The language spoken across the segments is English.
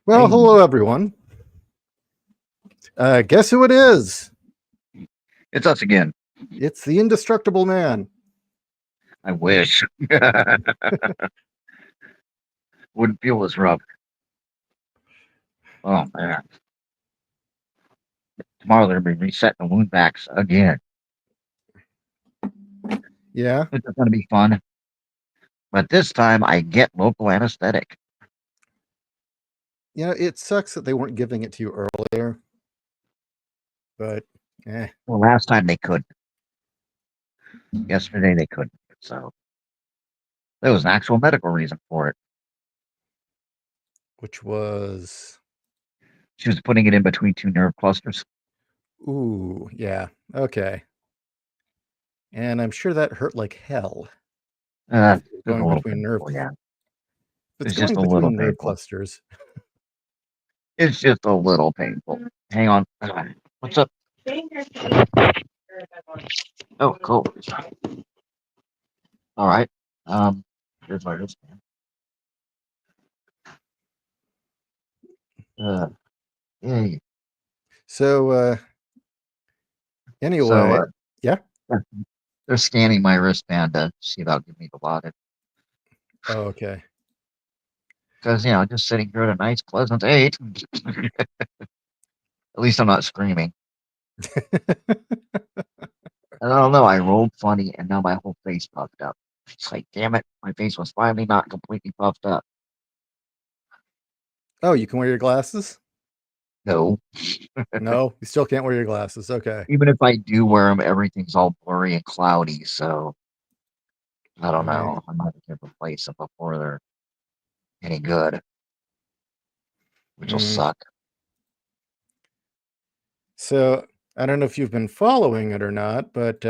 Well, Hey, hello everyone. Guess who it is? it's us again. It's the indestructible man. I wish. Wouldn't feel as rough. Oh man. Tomorrow they're gonna be resetting the wound backs again. Yeah, It's gonna be fun. But this time I get local anesthetic. it sucks that they weren't giving it to you earlier, but Well, last time they could. Yesterday they couldn't. So there was an actual medical reason for it. which was, She was putting it in between two nerve clusters. ooh, yeah, okay. And I'm sure that hurt like hell. Just a Going little between nerve, painful, yeah. if it's It's just going a little between nerve painful. clusters. It's just a little painful. Hang on. What's up? Oh, cool. All right. Here's my wristband. Uh, yay. So, So anyway, yeah, they're scanning my wristband to see about giving me the allotted. oh, okay. Because, just sitting here at a nice, pleasant 8. At least I'm not screaming. And I don't know. I rolled funny and now my whole face puffed up. It's like, damn it. My face was finally not completely puffed up. Oh, you can wear your glasses? No. No, you still can't wear your glasses. Okay. Even if I do wear them, everything's all blurry and cloudy. So I don't All right. know. I might have to replace them before they're any good, which will Mm. suck. So I don't know if you've been following it or not, but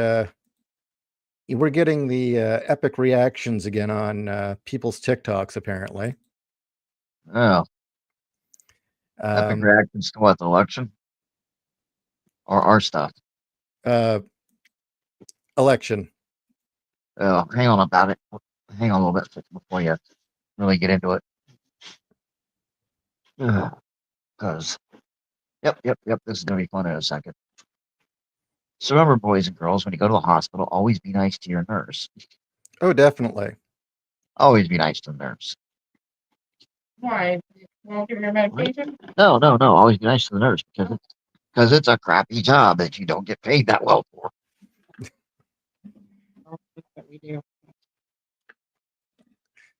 we're getting the epic reactions again on people's TikToks, apparently. Oh, epic Um, reactions to what? The election? Or our stuff? uh, election. Oh, hang on about it. Hang on a little bit before you really get into it. Because, yep, this is going to be fun in a second. So remember, boys and girls, when you go to the hospital, always be nice to your nurse. Oh, definitely. Always be nice to the nurse. Why? You won't give your medication? No. Always be nice to the nurse because it's a crappy job that you don't get paid that well for. Oh, that's what we do.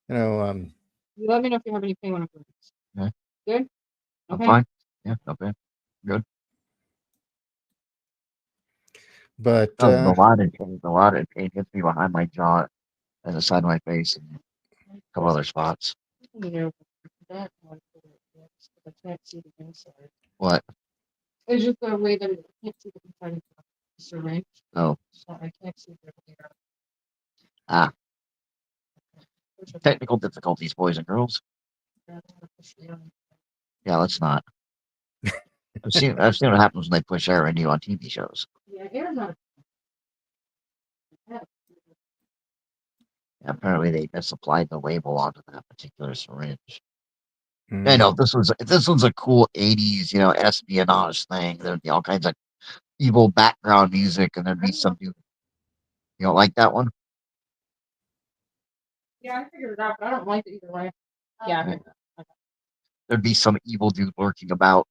You know, You let me know if you have any pain when I'm doing this. Okay. Good? I'm Okay. fine. Yeah, okay. Good. but Oh, the lot of pain. The lot of pain hits me behind my jaw and the side of my face and a couple other spots. You know, that one, I can't see the inside. What? It's just the way that I can't see the inside of the syringe. Oh, So I can't see the later. ah, technical difficulties, boys and girls. Yeah, let's not. I've seen what happens when they push air into you on TV shows. Yeah, air's not. Yeah, apparently they misapplied the label onto that particular syringe. I know mm, if this was a cool '80s, espionage thing. There'd be all kinds of evil background music, and there'd be some dude. You don't like that one? Yeah, I figured it out, but I don't like it either way. Yeah, I Right. figured it out. There'd be some evil dude lurking about,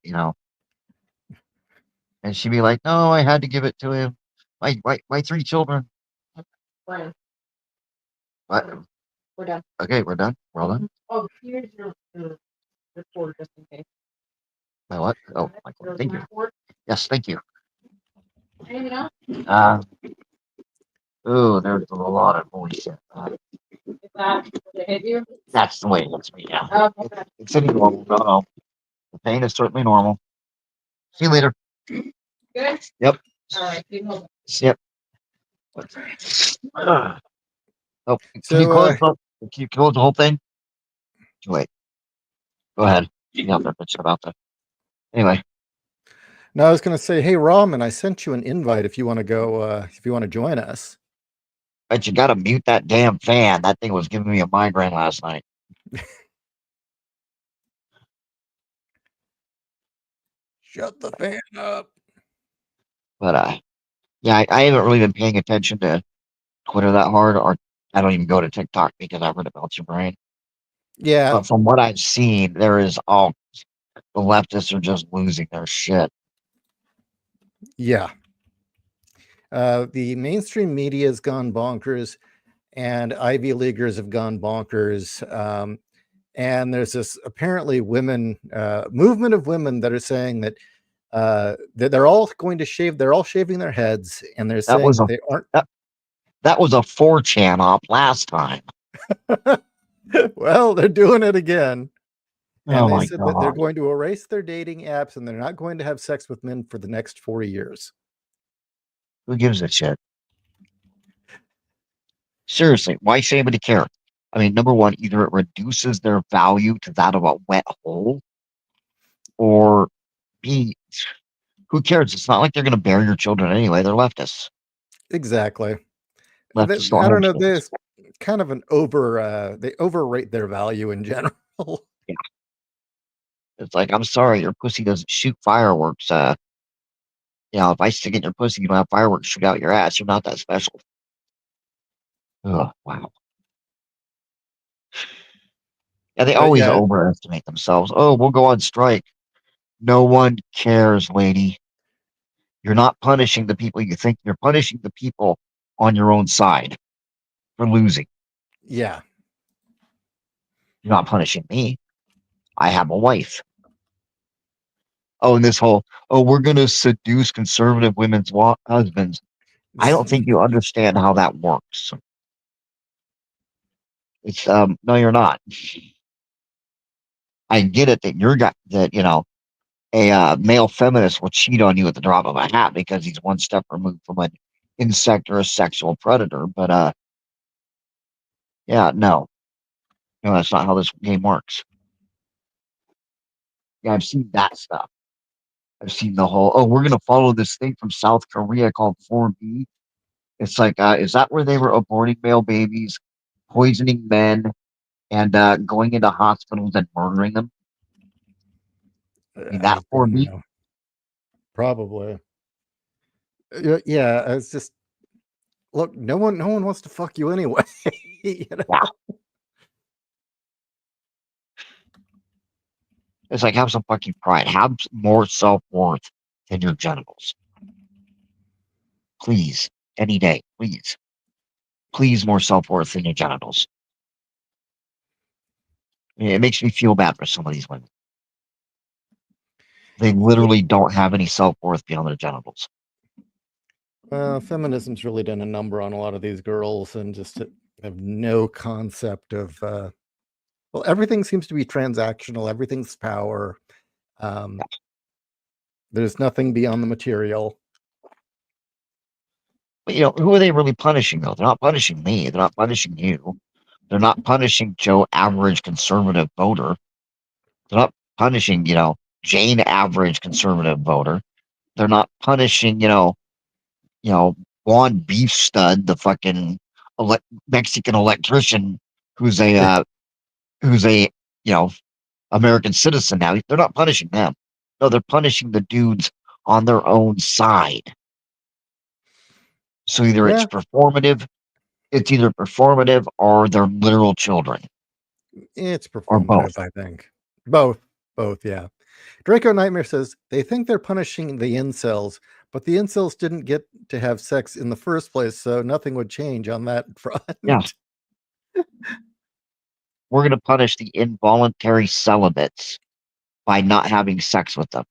and she'd be like, "No, I had to give it to him. My 3 children." Brian, What? we're done. Okay, we're done. We're all done. Oh, here's your report just in case. My what? Oh, Michael. Your Thank you. report. Yes, thank you. Anything else? Uh, oh, there's a lot of holy shit. Is that did it hit you? That's the way it hits me. Yeah, Oh, okay. it's any normal. No. The pain is certainly normal. See you later. Good. Yep. All right. Keep moving. Yep. Oh, can you so close the whole thing? Wait. Go ahead. You have that bitch about that. Anyway, now I was going to say, hey, Ramen, I sent you an invite if you want to go, if you want to join us. but you gotta mute that damn fan. That thing was giving me a migraine last night. Shut the fan up. But yeah, I haven't really been paying attention to Twitter that hard, or I don't even go to TikTok because I've heard it melts your brain. Yeah, But from what I've seen, there is all the leftists are just losing their shit. yeah. The mainstream media has gone bonkers, and Ivy Leaguers have gone bonkers. And there's this apparently women movement of women that are saying that they're all going to shave. They're all shaving their heads, and they're That saying was that a they aren't. that, that was a 4chan op last time. Well, they're doing it again. And Oh they my said that they're god. going to erase their dating apps and they're not going to have sex with men for the next 4 years. Who gives a shit? Seriously, why should anybody care? I mean, number one, either it reduces their value to that of a wet hole, or B, who cares? It's not like they're going to bury your children anyway. They're leftists. Exactly. Leftists don't I have don't know. kids. There's kind of they overrate their value in general. Yeah. It's like, I'm sorry, your pussy doesn't shoot fireworks. If I stick it in your pussy, you don't have fireworks shoot out your ass. You're not that special. Oh, wow. Yeah, they But always yeah, overestimate themselves. Oh, we'll go on strike. No one cares, lady. You're not punishing the people you think you're punishing the people on your own side for losing. yeah, You're not punishing me. I have a wife. Oh, and this whole, oh, we're going to seduce conservative women's husbands. I don't think you understand how that works. It's, no, you're not. I get it that you're got that, a male feminist will cheat on you at the drop of a hat because he's one step removed from an insect or a sexual predator. But yeah, no, no, that's not how this game works. Yeah, I've seen that stuff. I've seen the whole, oh, we're gonna follow this thing from South Korea called 4B. It's like, is that where they were aborting male babies, poisoning men, and going into hospitals and murdering them? I mean, that I don't 4B? know. Probably. Yeah, it's just look. No one wants to fuck you anyway. You know? Yeah. It's like, have some fucking pride. Have more self worth than your genitals. Please. Any day. Please. Please, more self worth than your genitals. It makes me feel bad for some of these women. They Yeah. literally don't have any self worth beyond their genitals. Feminism's really done a number on a lot of these girls, and just have no concept of. Well, everything seems to be transactional. Everything's power. Um, there's nothing beyond the material. But who are they really punishing though? They're not punishing me. They're not punishing you. They're not punishing Joe, average conservative voter. They're not punishing, Jane, average conservative voter. They're not punishing, you know, Juan Beef Stud, the fucking Mexican electrician who's a American citizen now. They're not punishing them. No, they're punishing the dudes on their own side. So Yeah, it's either performative or they're literal children, it's or both. performative, I think. Both, yeah. Draco Nightmare says they think they're punishing the incels, but the incels didn't get to have sex in the first place, so nothing would change on that Yeah, front. we're going to punish the involuntary celibates by not having sex with them,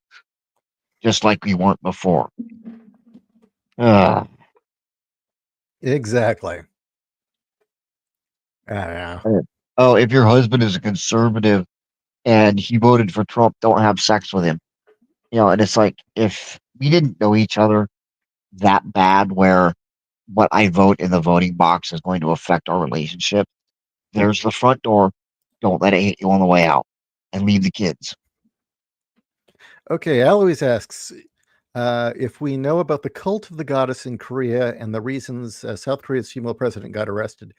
just like we weren't before. Ugh. Exactly. I don't know. Oh, if your husband is a conservative and he voted for Trump, don't have sex with him. And it's like, if we didn't know each other that bad, where what I vote in the voting box is going to affect our relationship, there's the front door. Don't let it hit you on the way out, and leave the kids. Okay, Alois asks if we know about the cult of the goddess in Korea and the reasons South Korea's female president got arrested.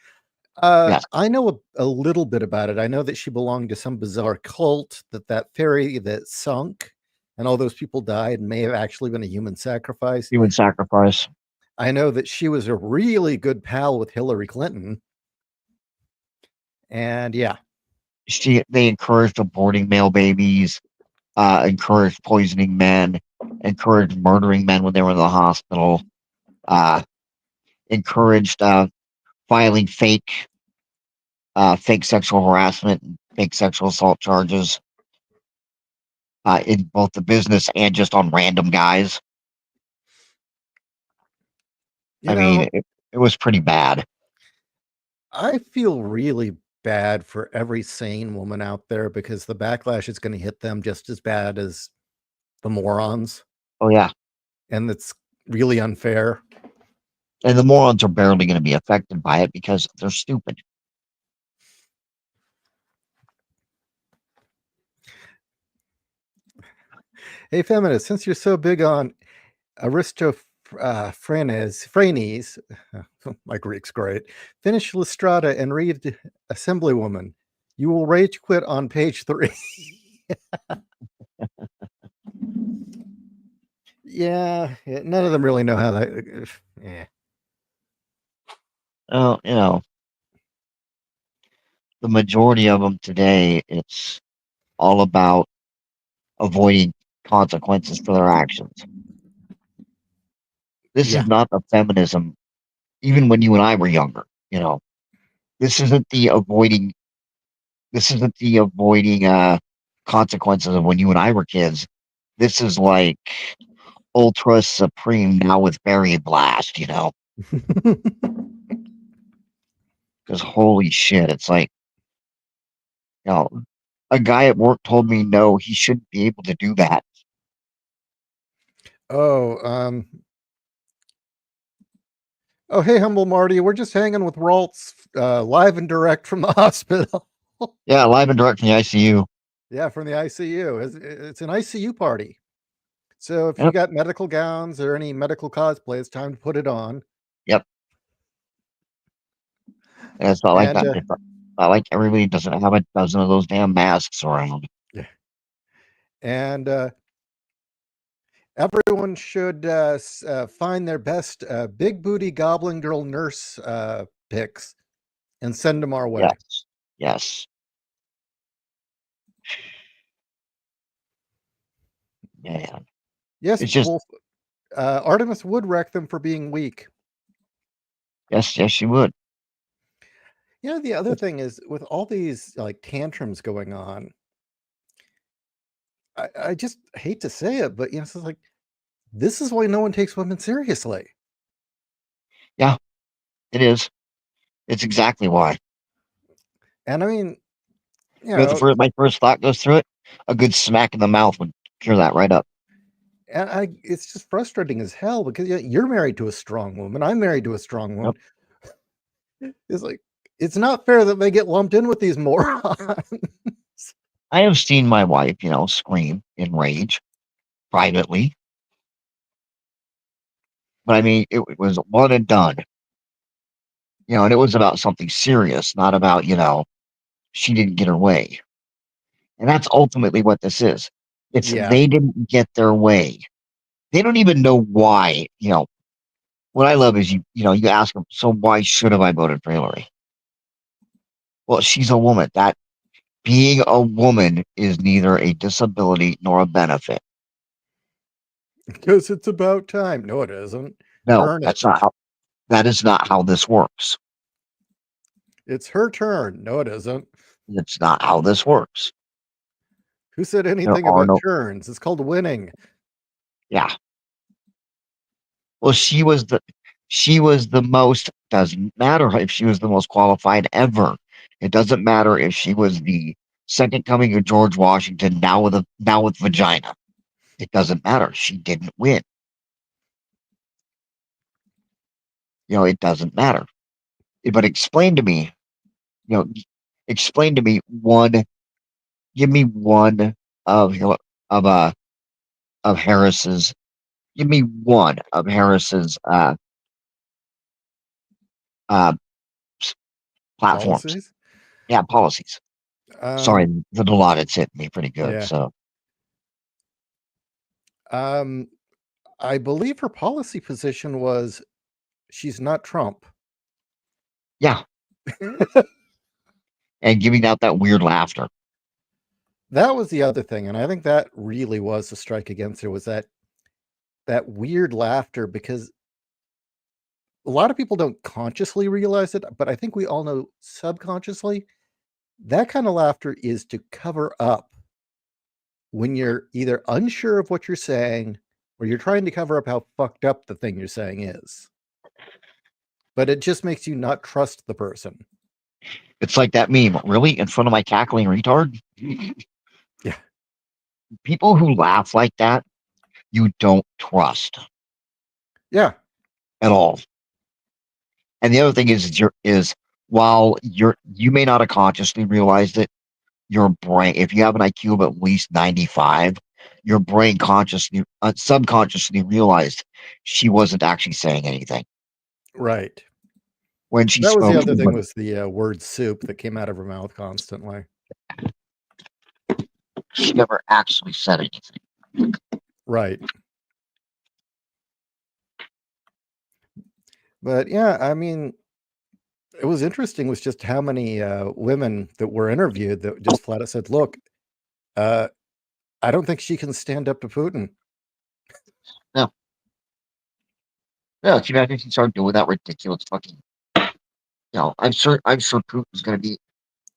Yes. I know a little bit about it. I know that she belonged to some bizarre cult, that fairy that sunk and all those people died and may have actually been a human sacrifice. Human sacrifice. I know that she was a really good pal with Hillary Clinton. And yeah. They encouraged aborting male babies, encouraged poisoning men, encouraged murdering men when they were in the hospital, encouraged filing fake sexual harassment, and fake sexual assault charges in both the business and just on random guys. You I mean, know, it was pretty bad. I feel really bad for every sane woman out there because the backlash is going to hit them just as bad as the morons. Oh yeah, And it's really unfair. and the morons are barely going to be affected by it because they're stupid. Hey, feminists, since you're so big on Aristophanes, my Greek's great, finish Lystrata and read Assemblywoman. You will rage quit on page 3. Yeah, none of them really know how that. Yeah. Oh, the majority of them today, it's all about avoiding consequences for their actions. This Yeah. is not the feminism, even when you and I were younger. This isn't the avoiding. This isn't the avoiding consequences of when you and I were kids. This is like ultra supreme now with Barry Blast. Because holy shit, it's like you know, a guy at work told me no, he shouldn't be able to do that. Oh, oh, hey, humble Marty, we're just hanging with Ralts, live and direct from the hospital. Yeah, live and direct from the ICU. Yeah, from the ICU. It's an ICU party. So if you Yep, got medical gowns or any medical cosplay, it's time to put it on. yep. And it's not like And that. It's not like everybody doesn't have a dozen of those damn masks around. and everyone should find their best big booty goblin girl nurse pics and send them our way. Yes, yes, man. Yes, It's just well, Artemis would wreck them for being weak. yes, yes. She would. The other thing is with all these like tantrums going on, I just hate to say it, but it's like this is why no one takes women seriously. Yeah, it is. It's exactly why. And I mean, My first thought goes through it. A good smack in the mouth would cure that right up. and it's just frustrating as hell because you're married to a strong woman. I'm married to a strong Yep. woman. It's like it's not fair that they get lumped in with these morons. I have seen my wife, scream in rage privately, but I mean, it was one and done. And it was about something serious, not about she didn't get her way. And that's ultimately what this is. It's Yeah, they didn't get their way. They don't even know why. What I love is you ask them, so why should have I voted for Hillary? Well, she's a woman. That being a woman is neither a disability nor a benefit. because it's about time. No, it isn't. No, Earn it. that is not how this works. It's her turn. No, it isn't. It's not how this works. Who said There anything are about no, turns? It's called winning. yeah. Well, she was the most, doesn't matter if she was the most qualified ever. It doesn't matter if she was the second coming of George Washington now with vagina. It doesn't matter. She didn't win. It doesn't matter. But you know, explain to me one, give me one of of of Harris's, give me one of Harris's uh platforms. Policies. Yeah, policies. Sorry, Um, the allotted hit me pretty good. yeah. So Um, I believe her policy position was she's not Trump. Yeah, and giving out that weird laughter. That was the other thing, and I think that really was a strike against her, was that weird laughter, because a lot of people don't consciously realize it, but I think we all know subconsciously that kind of laughter is to cover up when you're either unsure of what you're saying or you're trying to cover up how fucked up the thing you're saying is. But it just makes you not trust the person. It's like that meme, really, in front of my cackling retard. Yeah. People who laugh like that, you don't trust Yeah. at all. And the other thing is while you may not have consciously realized it, your brain, if you have an IQ of at least 95, your brain consciously, subconsciously realized she wasn't actually saying anything Right. when she That was the spoke. other thing, was the word soup that came out of her mouth constantly. She never actually said anything. Right. But yeah, I mean, it was interesting was just how many women that were interviewed that just flat out said, look, uh, I don't think she can stand up to Putin. No, no. Can you imagine if she started doing that ridiculous fucking? I'm sure Putin's going to be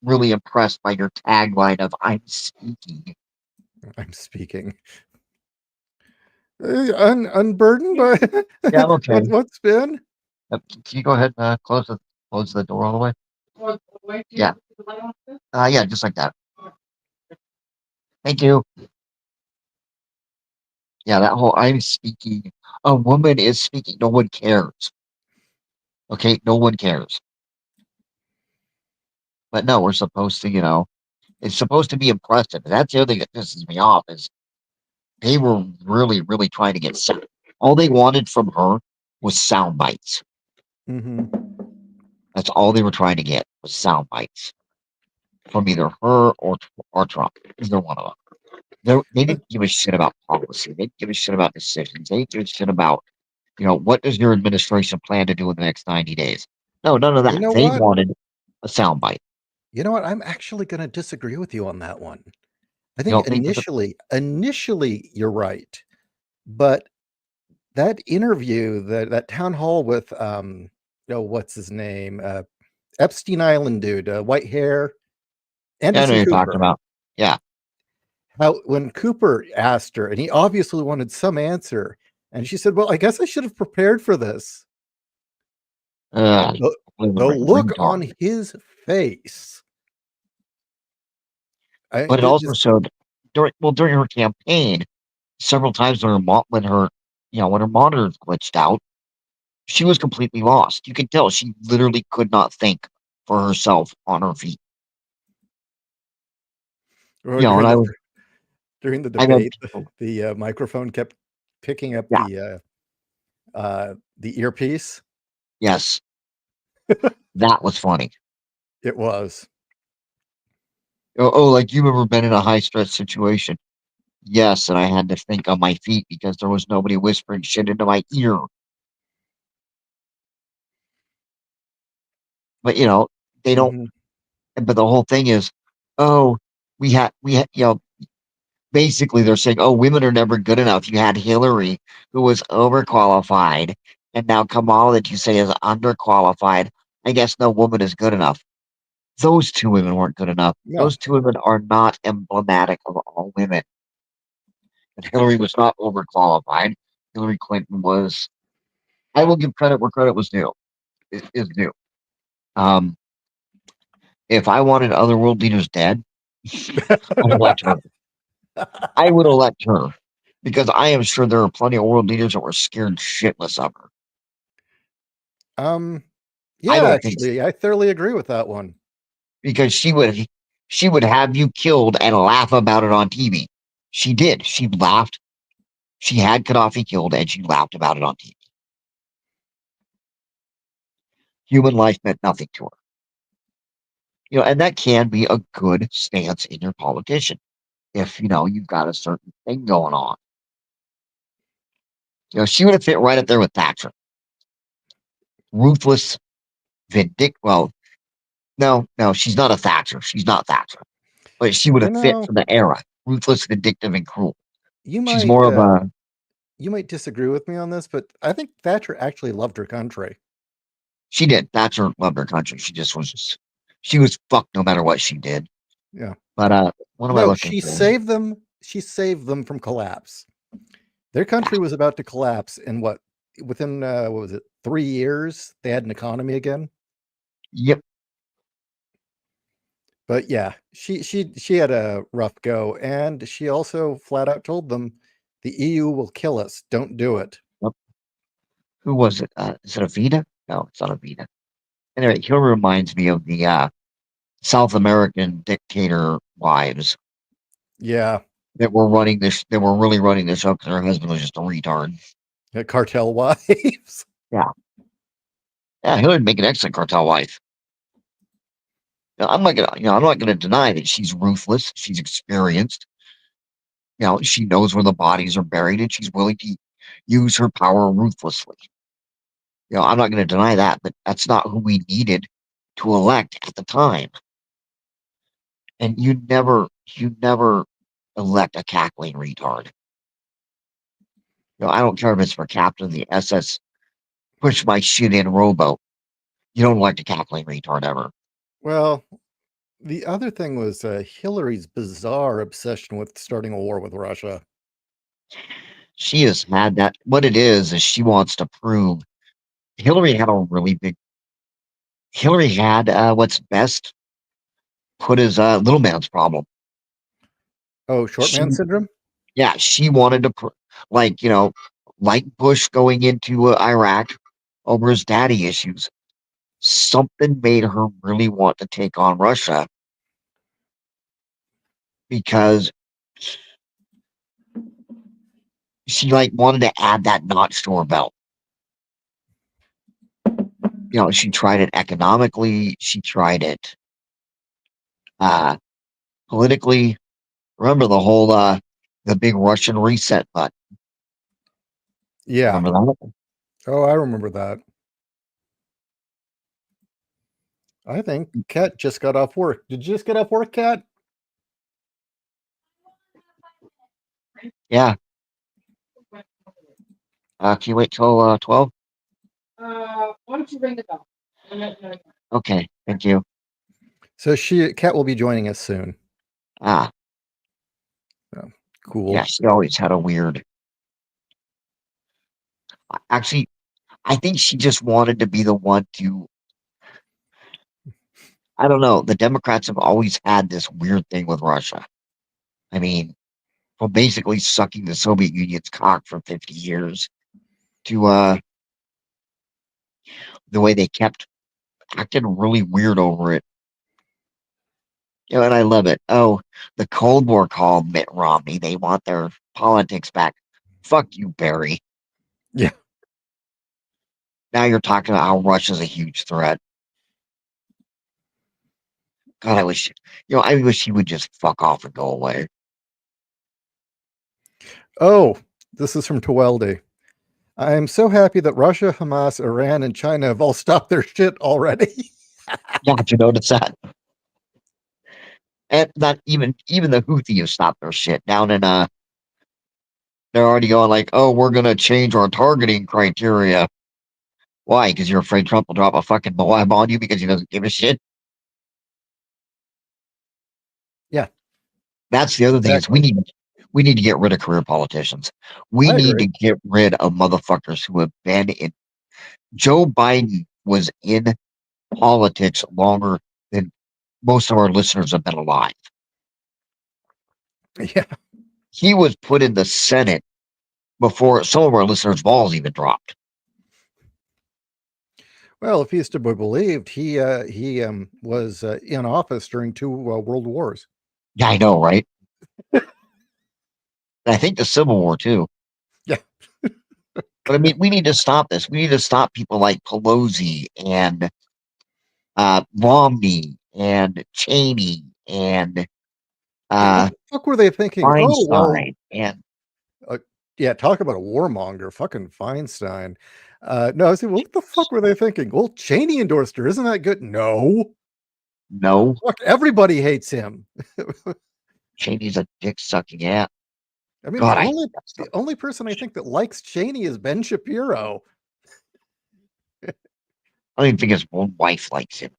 really impressed by your tagline of "I'm speaking." I'm speaking. Unburdened by Yeah, I'm okay. what's been? Can you go ahead and close the door all the way? Yeah. Yeah, just like that. Thank you. Yeah, that whole I'm speaking. A woman is speaking. No one cares. Okay, no one cares. But no, we're supposed to, it's supposed to be impressive. That's the other thing that pisses me off is they were really, really trying to get sound. All they wanted from her was sound bites. Mm-hmm. That's all they were trying to get was sound bites from either her or Trump. Either one of them. They didn't give a shit about policy. They didn't give a shit about decisions. They didn't give a shit about, what does your administration plan to do in the next 90 days? No, none of You that. know They what? wanted a sound bite. You know what? I'm actually going to disagree with you on that one. I You think don't think that initially you're right, but that interview, that town hall with what's his name, Epstein Island dude, white hair, yeah, I know Anderson you're talking Cooper. about. Yeah. How when Cooper asked her, and he obviously wanted some answer, and she said, "Well, I guess I should have prepared for this." Uh, The, the look retard. on his face, But it it also just showed during her campaign, several times when her monitors glitched out, she was completely lost. You could tell she literally could not think for herself on her feet. or during And the I know debate, people. the microphone kept picking up Yeah, the earpiece. yes, that was funny. It was. Like you've ever been in a high stress situation? Yes, and I had to think on my feet because there was nobody whispering shit into my ear. But they don't. Hmm. But the whole thing is, oh, we had, basically they're saying, oh, women are never good enough. You had Hillary, who was overqualified, and now Kamala, that you say is underqualified. I guess no woman is good enough. Those two women weren't good enough. No, Those two women are not emblematic of all women. And Hillary was not overqualified. Hillary Clinton was. I will give credit where credit was due. Is due. Um, if I wanted other world leaders dead, I'd elect her. I would elect her because I am sure there are plenty of world leaders that were scared shitless of her. um, I yeah, don't think actually, I thoroughly agree with that one. because she would have you killed and laugh about it on TV. She did. She laughed. She had Gaddafi killed and she laughed about it on TV. Human life meant nothing to her. And that can be a good stance in your politician if you've got a certain thing going on. She would have fit right up there with Thatcher. Ruthless, vindictive. Well, no, she's not a Thatcher. She's not Thatcher, but she would You have fit know, for the era. Ruthless, vindictive, and cruel. you She's might more of a. you might disagree with me on this, but I think Thatcher actually loved her country. She did. Thatcher loved her country. She just was. She was fucked no matter what she did. Yeah. But what am I No, looking she for? saved them. She saved them from collapse. Their country was about to collapse, and within what was it, 3 years they had an economy again. Yep. But yeah, she had a rough go, and she also flat out told them, "The EU will kill us. Don't do it." Yep. Who was it? Is it Avita? No, it's not Avita. Anyway, he reminds me of the South American dictator wives Yeah, that were running this. That were really running this show because her husband was just a retard. cartel wives. Yeah. Yeah, Hillary would make an excellent cartel wife. I'm not gonna deny that she's ruthless. She's experienced. She knows where the bodies are buried, and she's willing to use her power ruthlessly. I'm not gonna deny that, but that's not who we needed to elect at the time. And you never elect a cackling retard. I don't care if it's for captain of the SS push my shit in rowboat. You don't elect a cackling retard ever. Well, the other thing was Hillary's bizarre obsession with starting a war with Russia. She has had that. What it is she wants to prove. Hillary had a really big. Hillary had what's best put as little man's problem. Oh, short She, man syndrome? yeah, she wanted to, like, like Bush going into Iraq over his daddy issues. Something made her really want to take on Russia because she like wanted to add that notch to her belt. She tried it economically. She tried it uh, politically. Remember the big Russian reset button. Yeah. Remember that? Oh, I remember that. I think Kat just got off work. Did you just get off work, Kat? Yeah. Can you wait till 12? Why don't you ring the bell? Okay, thank you. So Kat will be joining us soon. Ah, Oh, cool. yeah, she always had a weird. Actually, I think she just wanted to be the one to. I don't know. The Democrats have always had this weird thing with Russia. I mean, from basically sucking the Soviet Union's cock for 50 years to the way they kept acting really weird over it. And I love it. Oh, the Cold War called Mitt Romney. They want their politics back. Fuck you, Barry. Yeah. Now you're talking about how Russia's a huge threat. God, I wish he would just fuck off and go away. Oh, this is from Taweldi. I am so happy that Russia, Hamas, Iran, and China have all stopped their shit already. Yeah, did you notice that? And not even the Houthis stopped their shit down in they're already going like, oh, we're gonna change our targeting criteria. Why? Because you're afraid Trump will drop a fucking Moab on you because he doesn't give a shit. Yeah, That's the other thing is exactly. we need to get rid of career politicians. We I need agree. to get rid of motherfuckers who have been in. Joe Biden was in politics longer than most of our listeners have been alive. Yeah. He was put in the Senate before some of our listeners' balls even dropped. Well, if he's to be believed, he was in office during two world wars. Yeah, I know, right? And I think the Civil War too. Yeah. But I mean, we need to stop this. We need to stop people like Pelosi and Romney and Cheney and What uh, the fuck were they thinking? Oh well, Feinstein and Yeah, talk about a warmonger, fucking Feinstein. No, I was like, what the fuck were they thinking? Well, Cheney endorsed her. Isn't that good? No. No, Fuck, everybody hates him. Cheney's a dick sucking ass. I mean, God, the I hate only that the stuff. only person I think that likes Cheney is Ben Shapiro. I don't even think his own wife likes him.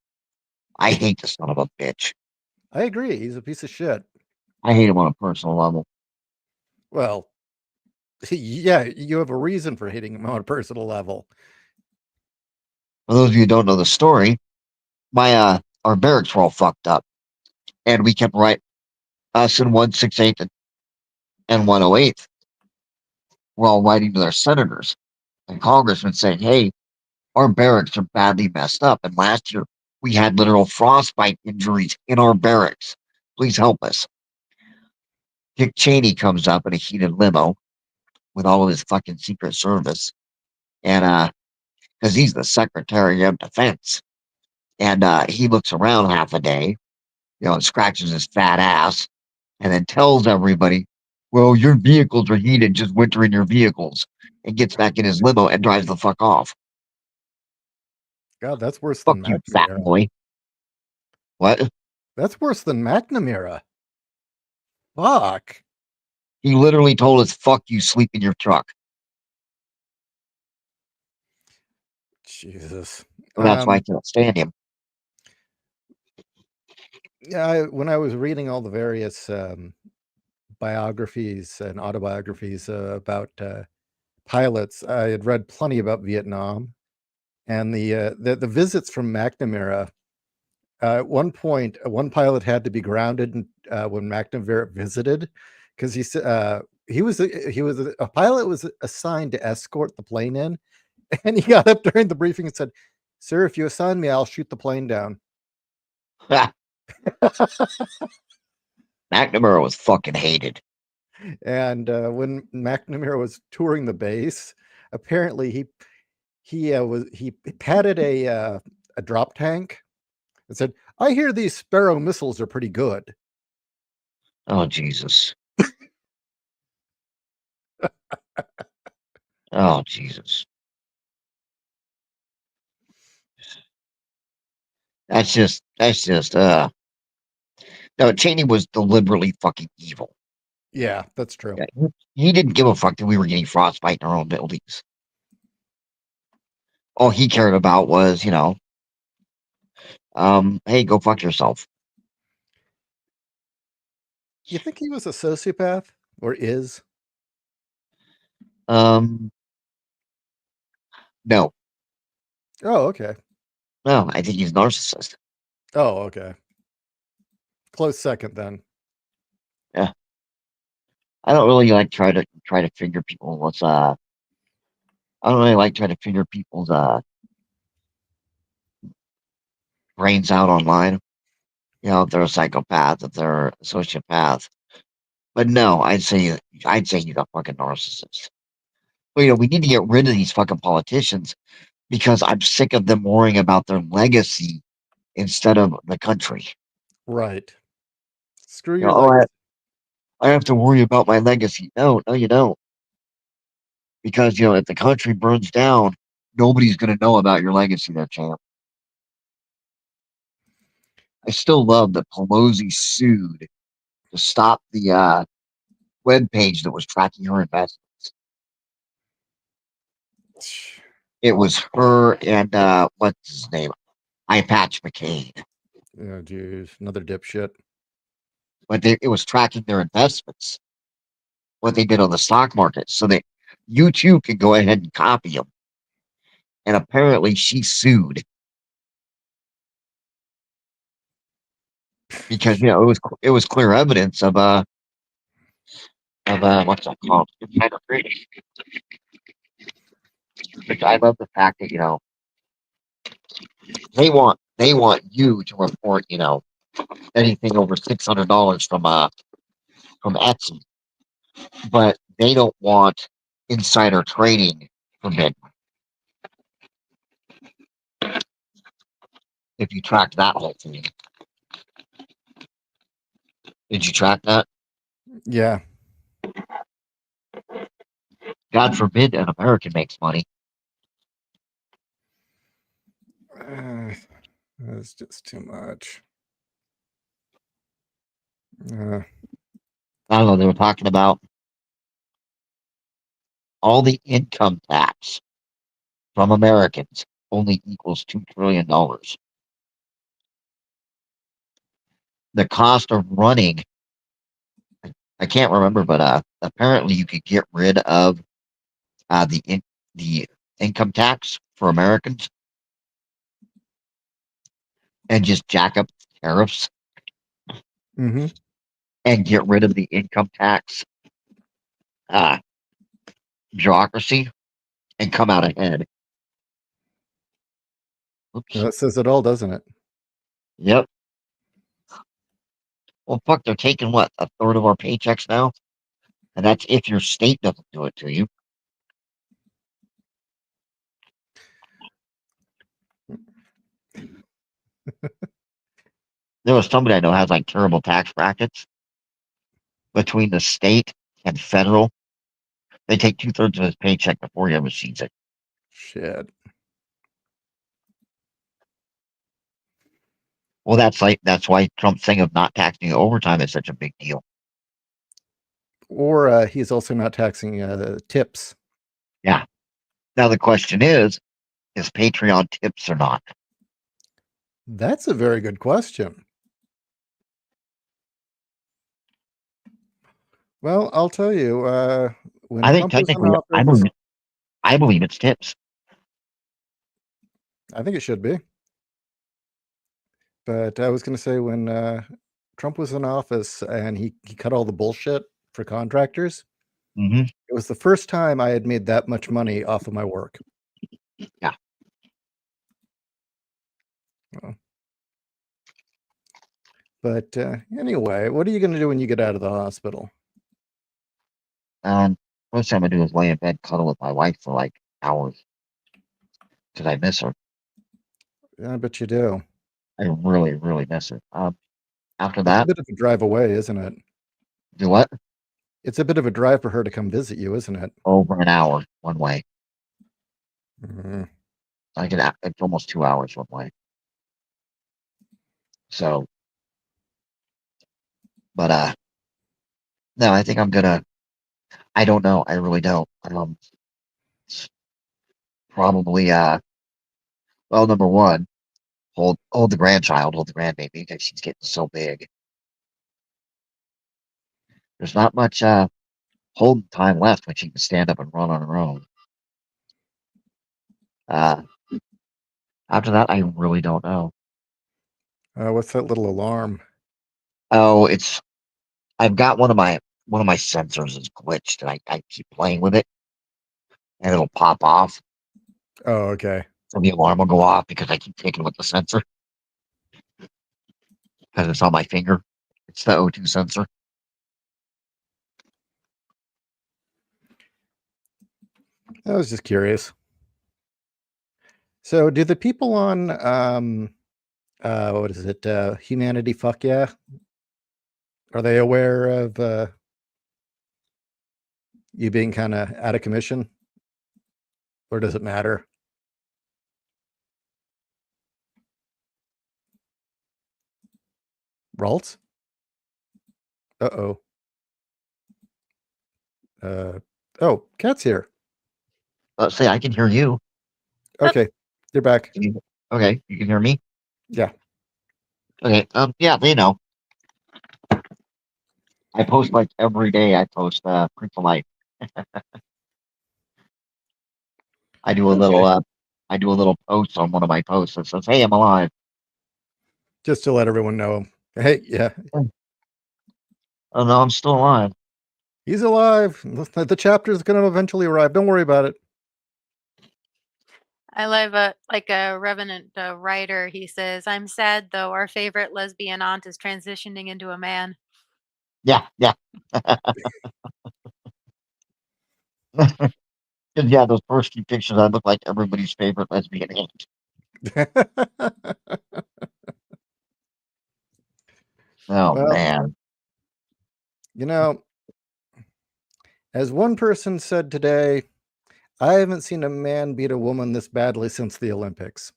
I hate the son of a bitch. I agree. He's a piece of shit. I hate him on a personal level. Well, yeah, you have a reason for hating him on a personal level. For those of you who don't know the story, my our barracks were all fucked up, and we kept right us in 168 and 108 were all writing to their senators and congressmen saying, "Hey, our barracks are badly messed up, and last year we had literal frostbite injuries in our barracks. Please help us." Dick Cheney comes up in a heated limo with all of his fucking Secret Service, and because he's the Secretary of Defense, and he looks around half a day, and scratches his fat ass, and then tells everybody, "Well, your vehicles are heated. Just winter in your vehicles," and gets back in his limo and drives the fuck off. God, that's worse Fuck than you, fat McNamara. boy. What? That's worse than McNamara. Fuck. He literally told us, "Fuck you, sleep in your truck." Jesus. So that's why I can't stand him. Yeah, when I was reading all the various biographies and autobiographies about pilots, I had read plenty about Vietnam and the visits from McNamara. At one point, one pilot had to be grounded when McNamara visited because he was a pilot was assigned to escort the plane in, and he got up during the briefing and said, "Sir, if you assign me, I'll shoot the plane down." McNamara was fucking hated. And when McNamara was touring the base, apparently he patted a drop tank and said, "I hear these Sparrow missiles are pretty good." Oh, Jesus. Oh, Jesus. That's just. No, Cheney was deliberately fucking evil. Yeah, that's true. Yeah, he didn't give a fuck that we were getting frostbite in our own buildings. All he cared about was, hey, go fuck yourself. You think he was a sociopath or is? Um, no, Oh, okay. no, I think he's a narcissist. Oh, okay. Close second then. Yeah, I don't really like try to figure people what's I don't really like trying to figure people's brains out online. If they're a psychopath, if they're a sociopath. But no, I'd say he's a fucking narcissist. But we need to get rid of these fucking politicians because I'm sick of them worrying about their legacy instead of the country. Right. Screw You know, your oh, legacy. I have to worry about my legacy. No, no, you don't. Because if the country burns down, nobody's gonna know about your legacy there, champ. I still love that Pelosi sued to stop the web page that was tracking her investment. It was her and what's his name? I Patch McCain. Oh, geez, another dipshit. But it was tracking their investments, what they did on the stock market, so that you too can go ahead and copy them. And apparently, she sued because it was clear evidence of what's that called? Insider trading. Which I love the fact that they want you to report anything over $600 from Etsy, but they don't want insider trading forbidden. If you track that whole thing, did you track that? Yeah. God forbid an American makes money. That's just too much. Uh, I don't know. They were talking about all the income tax from Americans only equals $2 trillion. The cost of running, I can't remember, but apparently you could get rid of the income tax for Americans and just jack up tariffs mhm. and get rid of the income tax uh, bureaucracy and come out ahead. Oops. That says it all, doesn't it? Yep. Well, fuck, they're taking what, a third of our paychecks now? And that's if your state doesn't do it to you. There was somebody I know has like terrible tax brackets between the state and federal. They take 2/3 of his paycheck before he ever sees it. Shit. Well, that's why Trump's thing of not taxing overtime is such a big deal. Or he's also not taxing tips. Yeah. Now the question is Patreon tips or not? That's a very good question. Well, I'll tell you, when I think Trump was in technically, office, I believe it's tips. I think it should be. But I was going to say when Trump was in office and he cut all the bullshit for contractors, Hmm. it was the first time I had made that much money off of my work. Yeah. Well, but anyway, what are you going to do when you get out of the hospital? First time I do is lay in bed, cuddle with my wife for like hours because I miss her. I bet you do. I really, really miss her. After It's a that, bit of a drive away, isn't it? do what? It's a bit of a drive for her to come visit you, isn't it? Over an hour one way. Mhm. It's almost 2 hours one way. So, but no, I think I'm gonna. I don't know. I really don't. Probably well, number one, hold the grandchild, hold the grandbaby because she's getting so big. There's not much holding time left when she can stand up and run on her own. Uh, After that, I really don't know. What's that little alarm? Oh, I've got one of my sensors is glitched, and I keep playing with it, and it'll pop off, Oh, okay. and the alarm will go off because I keep taking with the sensor because it's on my finger. It's the O2 sensor. I was just curious. So, do the people on what is it? Humanity Fuck Yeah? Are they aware of you being kind of out of commission, or does it matter? Ralts? Uh-oh. Uh oh, Cat's here. Say I can hear you. Okay, you're back. Okay, you can hear me. Yeah. Okay. Yeah, they know. I post like every day. I post proof of life. I do a little Okay. I do a little post on one of my posts that says, "Hey, I'm alive." Just to let everyone know. Hey, yeah, Oh no, I'm still alive. he's alive. The chapter is going to eventually arrive. Don't worry about it. I love like a Revenant writer. He says, "I'm sad though. Our favorite lesbian aunt is transitioning into a man." Yeah, yeah. 'Cause, yeah, those first few pictures, I look like everybody's favorite lesbian aunt. Oh Well, man. you know, As one person said today, I haven't seen a man beat a woman this badly since the Olympics.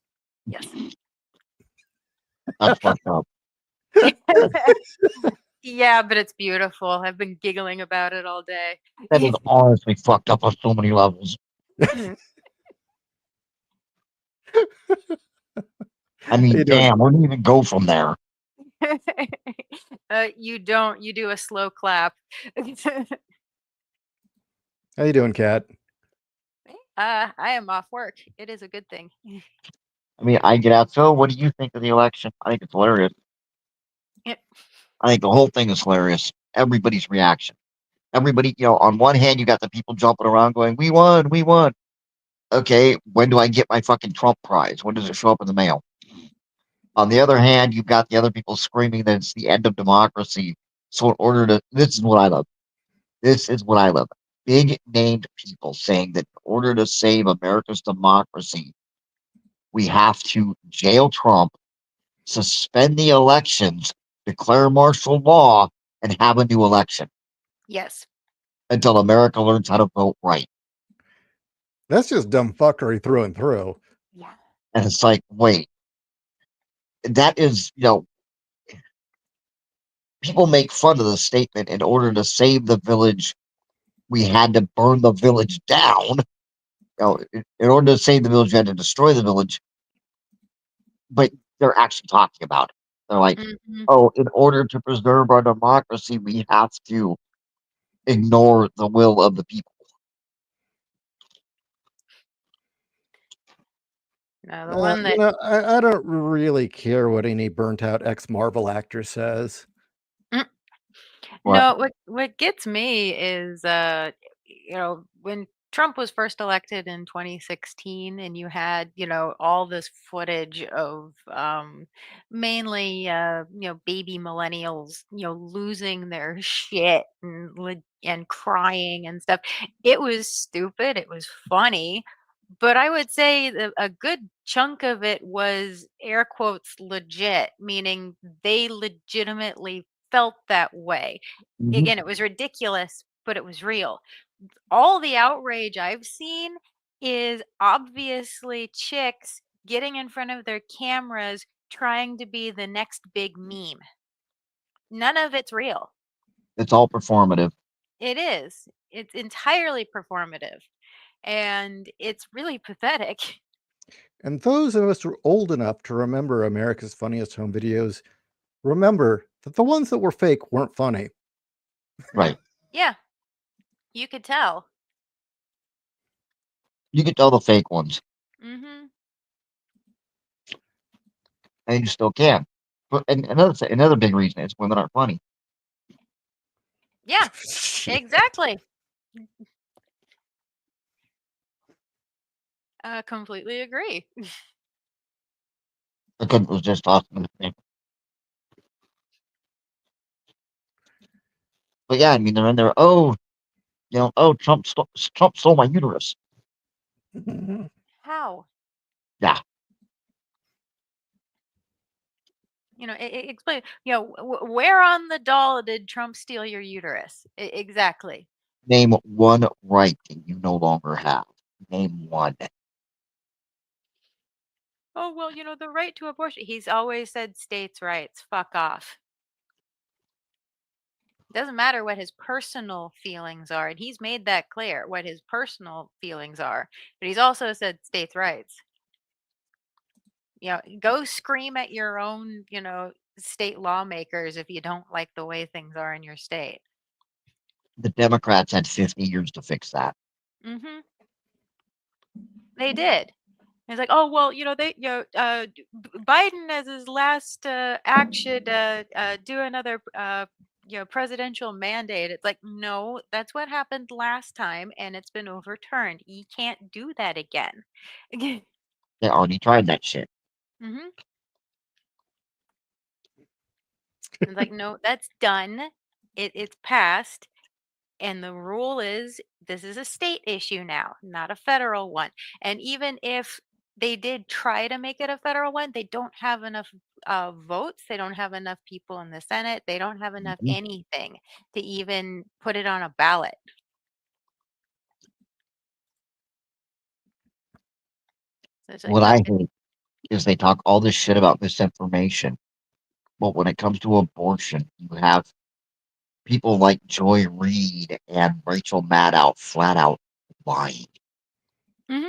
Yes. That's fucked up. Yeah, but it's beautiful. I've been giggling about it all day. That is honestly fucked up on so many levels. I How mean, you doing? damn, where do you even go from there? You don't. You do a slow clap. How you doing, Kat? I am off work. It is a good thing. I mean, I get out. So, what do you think of the election? I think it's hilarious. Yeah. I think the whole thing is hilarious. Everybody's reaction. Everybody, on one hand, you got the people jumping around going, "We won, we won." Okay, when do I get my fucking Trump prize? When does it show up in the mail? On the other hand, you've got the other people screaming that it's the end of democracy. So, in order to, this is what I love. This is what I love. Big named people saying that in order to save America's democracy, we have to jail Trump, suspend the elections, declare martial law, and have a new election Yes. until America learns how to vote right. That's just dumb fuckery through and through. Yeah. And it's like, wait, that is, people make fun of the statement in order to save the village, we had to burn the village down. In order to save the village, you had to destroy the village. But they're actually talking about it. They're like, Mhm. oh, in order to preserve our democracy, we have to ignore the will of the people. No, the one You that know, I don't really care what any burnt out ex Marvel actor says. Mm. What? No, what gets me is when Trump was first elected in 2016 and you had, all this footage of mainly baby millennials, losing their shit and crying and stuff. It was stupid, it was funny, but I would say that a good chunk of it was air quotes legit, meaning they legitimately felt that way. Mhm. Again, it was ridiculous, but it was real. All the outrage I've seen is obviously chicks getting in front of their cameras trying to be the next big meme. None of it's real. It's all performative. It is. It's entirely performative. And it's really pathetic. And those of us who are old enough to remember America's Funniest Home Videos remember that the ones that were fake weren't funny. Right. Yeah, you could tell. You can tell the fake ones, Hmm. and you still can. But and another big reason is women aren't funny. Yeah, exactly. I completely agree. Because it was just awesome. But yeah, I mean, they're in there. Oh, Trump stole my uterus. How? Yeah, Explain. Where on the doll did Trump steal your uterus? Exactly. name one right that you no longer have. Name one. Oh, well, the right to abortion. He's always said states' rights. Fuck off. Doesn't matter what his personal feelings are. And he's made that clear what his personal feelings are. But he's also said states' rights. Go scream at your own, state lawmakers if you don't like the way things are in your state. The Democrats had 50 years to fix that. Hmm. They did. It's like, oh well, Biden as his last act should do another presidential mandate. It's like, no, that's what happened last time, and it's been overturned. You can't do that again. They already tried that shit. Hmm. It's like, no, that's done. It's passed. And the rule is this is a state issue now, not a federal one. And even if they did try to make it a federal one, they don't have enough votes. They don't have enough people in the Senate. They don't have enough Mhm. anything to even put it on a ballot. There's like What I nothing. hate is they talk all this shit about misinformation, but when it comes to abortion, you have people like Joy Reid and Rachel Maddow flat out lying. Hmm.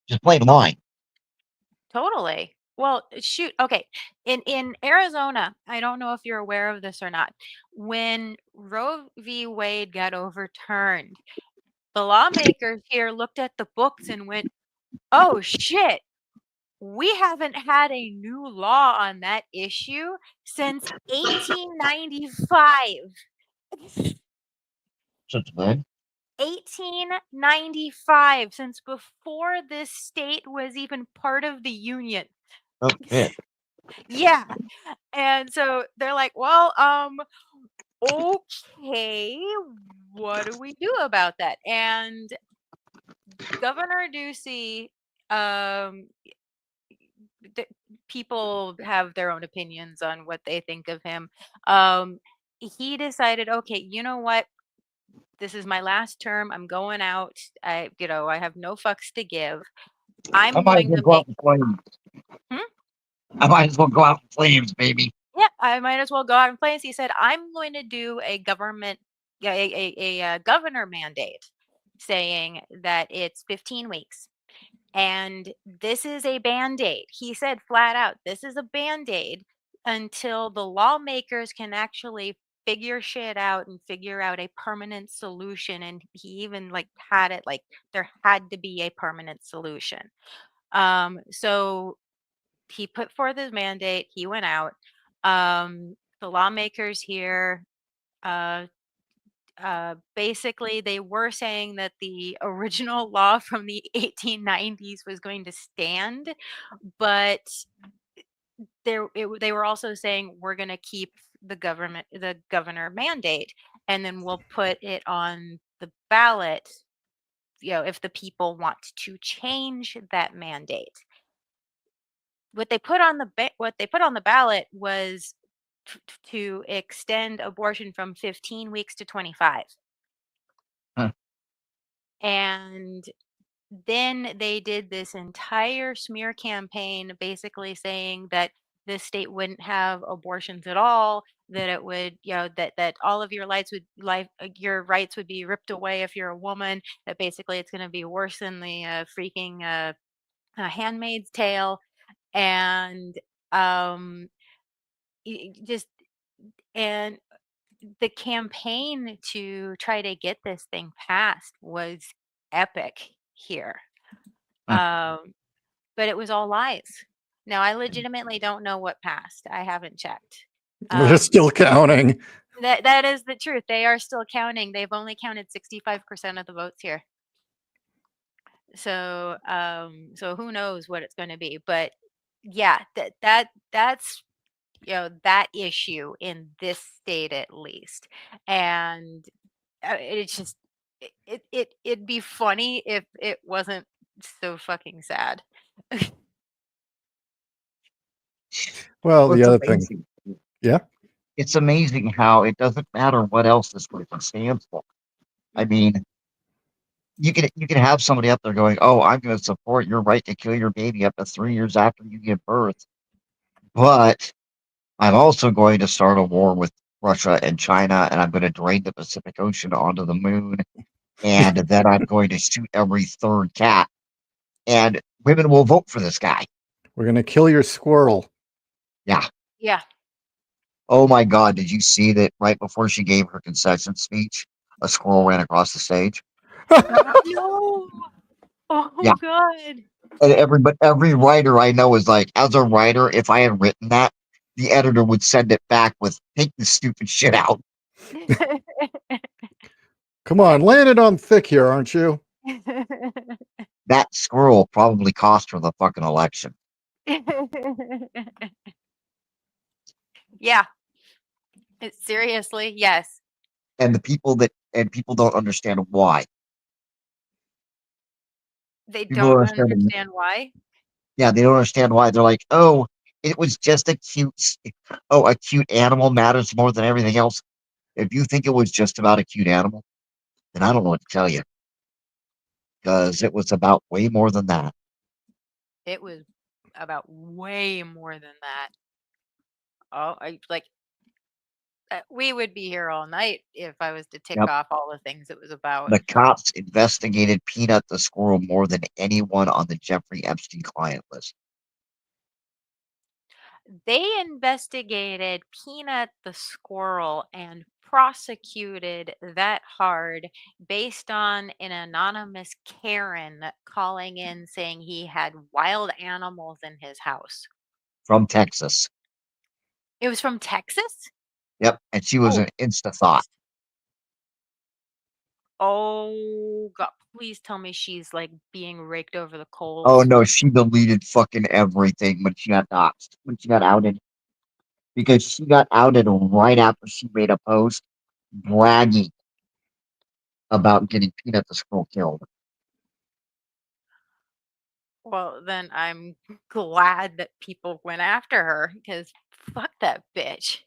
Just plain lying. Totally. Well, shoot. Okay. In Arizona, I don't know if you're aware of this or not. When Roe v. Wade got overturned, the lawmakers here looked at the books and went, "Oh shit. We haven't had a new law on that issue since 1895." Such good. 1895, since before this state was even part of the union. Oh shit. Yeah. And so they're like, "Well, okay, what do we do about that?" And Governor Ducey, um, th- people have their own opinions on what they think of him. He decided, okay, you know what? This is my last term. I'm going out. I have no fucks to give. I I'm might as going well to go make. out in flames. Hmm? I might as well go out in flames, baby. Yeah, I might as well go out and play. He said, "I'm going to do a government, yeah, a governor mandate, saying that it's 15 weeks, and this is a band aid." He said flat out, "This is a band aid until the lawmakers can actually figure shit out and figure out a permanent solution." And he even like had it like there had to be a permanent solution. So he put forth his mandate. He went out. The lawmakers here, uh, basically, they were saying that the original law from the 1890s was going to stand, but they were also saying we're going to keep the governor mandate, and then we'll put it on the ballot. If the people want to change that mandate. What they put on the ballot was to extend abortion from 15 weeks to 25. Huh. And then they did this entire smear campaign basically saying that this state wouldn't have abortions at all, that it would, that all of your rights would be ripped away if you're a woman, that basically it's going to be worse than the freaking Handmaid's Tale. And um just and the campaign to try to get this thing passed was epic here. Huh. Um, but it was all lies. Now, I legitimately don't know what passed. I haven't checked. They're Um, still counting. that is the truth. They are still counting. They've only counted 65% of the votes here. So who knows what it's going to be? But yeah, that's that issue in this state at least. And it's just it'd be funny if it wasn't so fucking sad. Well, Well, the it's other thing, amazing. yeah, It's amazing how it doesn't matter what else this person stands for. I mean, you can have somebody up there going, "Oh, I'm going to support your right to kill your baby up to 3 years after you give birth," but I'm also going to start a war with Russia and China, and I'm going to drain the Pacific Ocean onto the moon, and then I'm going to shoot every third cat, and women will vote for this guy. we're gonna kill your squirrel. Yeah. Yeah. Oh my God, did you see that right before she gave her concession speech, a squirrel ran across the stage? No. Yeah. Oh God. And every writer I know is like, as a writer, if I had written that, the editor would send it back with, take this stupid shit out. Come on, laying it on thick here, aren't you? That squirrel probably cost her the fucking election. Yeah. Seriously, yes. And people don't understand why. They People don't don't understand. understand why. Yeah, they don't understand why. They're like, oh, it was just a cute animal matters more than everything else. If you think it was just about a cute animal, then I don't know what to tell you because it was about way more than that. It was about way more than that. Oh, we would be here all night if I was to tick Yep. off all the things it was about. The cops investigated Peanut the squirrel more than anyone on the Jeffrey Epstein client list. They investigated Peanut the squirrel and prosecuted that hard based on an anonymous Karen calling in saying he had wild animals in his house. From Texas. It was from Texas? Yep. And she was Oh, an insta thought. oh God, please tell me she's like being raked over the Oh coals. no, she deleted fucking everything when she got doxxed, when she got outed. Because she got outed right after she made a post bragging about getting Peanut the squirrel killed. Well, then I'm glad that people went after her because fuck that bitch.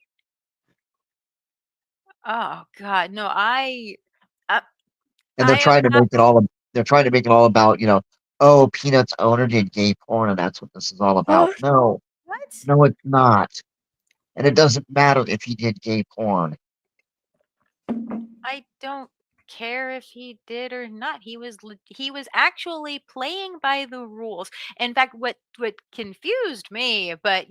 Oh God, no, uh, And I am not. they're trying to make it all about, oh, Peanut's owner did gay porn and that's what this is all about. What? No, What? no, it's not. And it doesn't matter if he did gay porn. I don't care if he did or not. He was actually playing by the rules. In fact, what confused me, but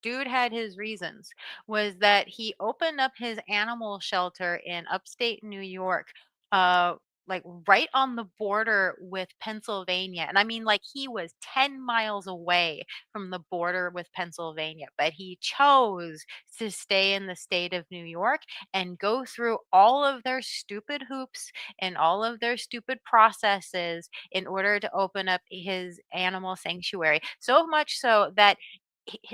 dude had his reasons, was that he opened up his animal shelter in upstate New York, uh like right on the border with Pennsylvania. And I mean, like, he was 10 miles away from the border with Pennsylvania, but he chose to stay in the state of New York and go through all of their stupid hoops and all of their stupid processes in order to open up his animal sanctuary. So much so that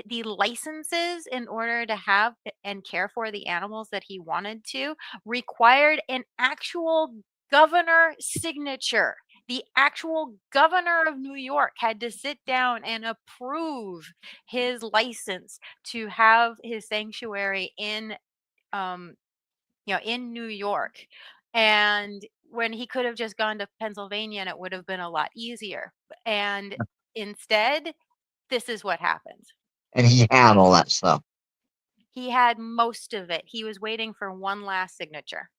the licenses in order to have and care for the animals that he wanted to required an actual governor signature. The actual governor of New York had to sit down and approve his license to have his sanctuary um in New York. And when he could have just gone to Pennsylvania and it would have been a lot easier. And instead, this is what happened. And he had all that stuff. He had most of it. He was waiting for one last signature.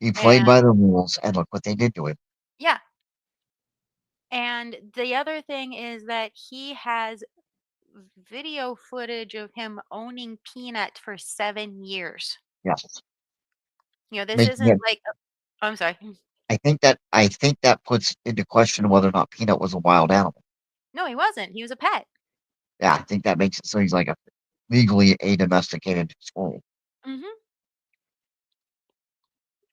He played And by the rules, and look what they did to him. yeah. And the other thing is that he has video footage of him owning Peanut for 7 years. Yes. This Making isn't it like, I'm sorry. I think that puts into question whether or not Peanut was a wild animal. No, he wasn't. He was a pet. Yeah, I think that makes it so he's like a legally a domesticated squirrel. Hmm.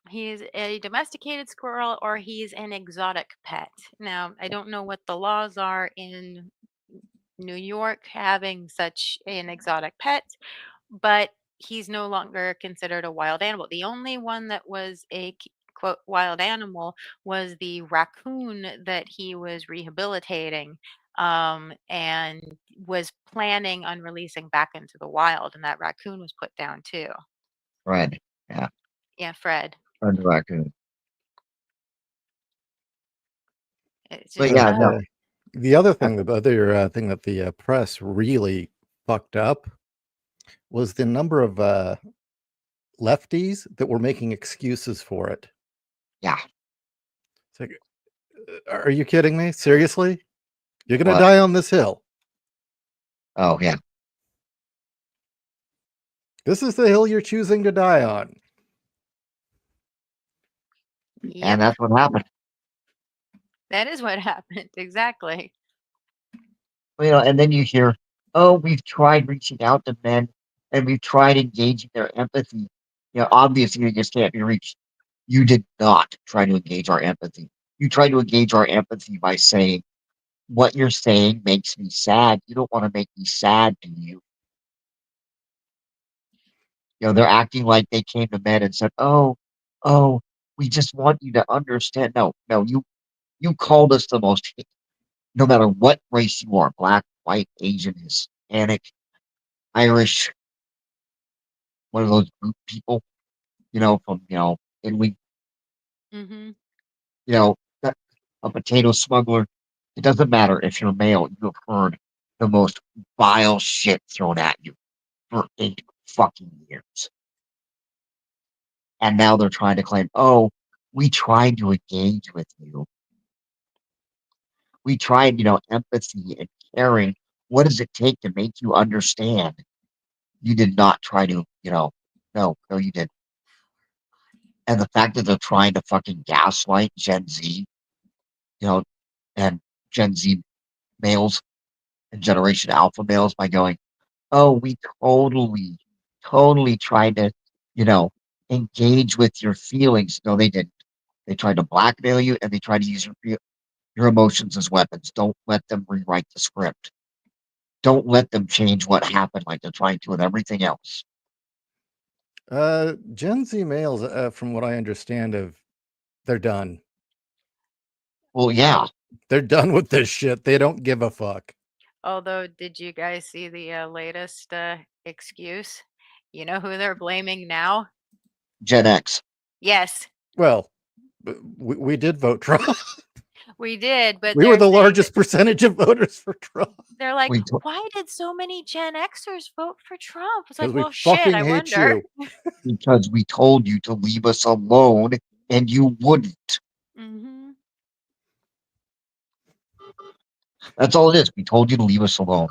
He's a domesticated squirrel or he's an exotic pet. Now, I don't know what the laws are in New York having such an exotic pet, but he's no longer considered a wild animal. The only one that was a quote wild animal was the raccoon that he was rehabilitating, and was planning on releasing back into the wild, and that raccoon was put down too. Fred. Yeah, Yeah, Fred. Fred the raccoon. It's But just yeah, But no. the other uh, thing, thing that the press really fucked up was the number of lefties that were making excuses for it. Yeah. It's like, are you kidding me? Seriously? You're going to What? die on this hill. Oh yeah. This is the hill you're choosing to die on. And yep, that's what happened. that is what happened exactly. And then you hear, oh, we've tried reaching out to men and we've tried engaging their empathy. Obviously you just can't be reached. You did not try to engage our empathy. You tried to engage our empathy by saying, what you're saying makes me sad. You don't want to make me sad, do you? They're acting like they came to men and said, oh, we just want you to understand. No, no, you called us the most, no matter what race you are, black, white, Asian, Hispanic, Irish, one of those group people, from, Italy, Hmm. you know, that- a potato smuggler. It doesn't matter if you're male, you have heard the most vile shit thrown at you for 8 fucking years. And now they're trying to claim, oh, we tried to engage with you. We tried, empathy and caring. What does it take to make you understand? You did not try to, no, you didn't. And the fact that they're trying to fucking gaslight Gen Z, you know, and Gen Z males and Generation Alpha males by going, oh, we totally tried to, you know, engage with your feelings. No, they didn't. They tried to blackmail you and they tried to use your emotions as weapons. Don't let them rewrite the script. Don't let them change what happened like they're trying to with everything else. Gen Z males, from what I understand, they're done. Well, yeah, They're done with this shit. They don't give a fuck. Although, did you guys see the latest excuse? You know who they're blaming now? Gen X. Yes, Well, we did vote Trump. we did, but We were they're the saying that largest percentage of voters for Trump they're like, We t- why did so many Gen Xers vote for Trump? It's because like, we well, shit, fucking I hate wonder. you. because we told you to leave us alone and you wouldn't. Mm-hmm. That's all it is. We told you to leave us alone.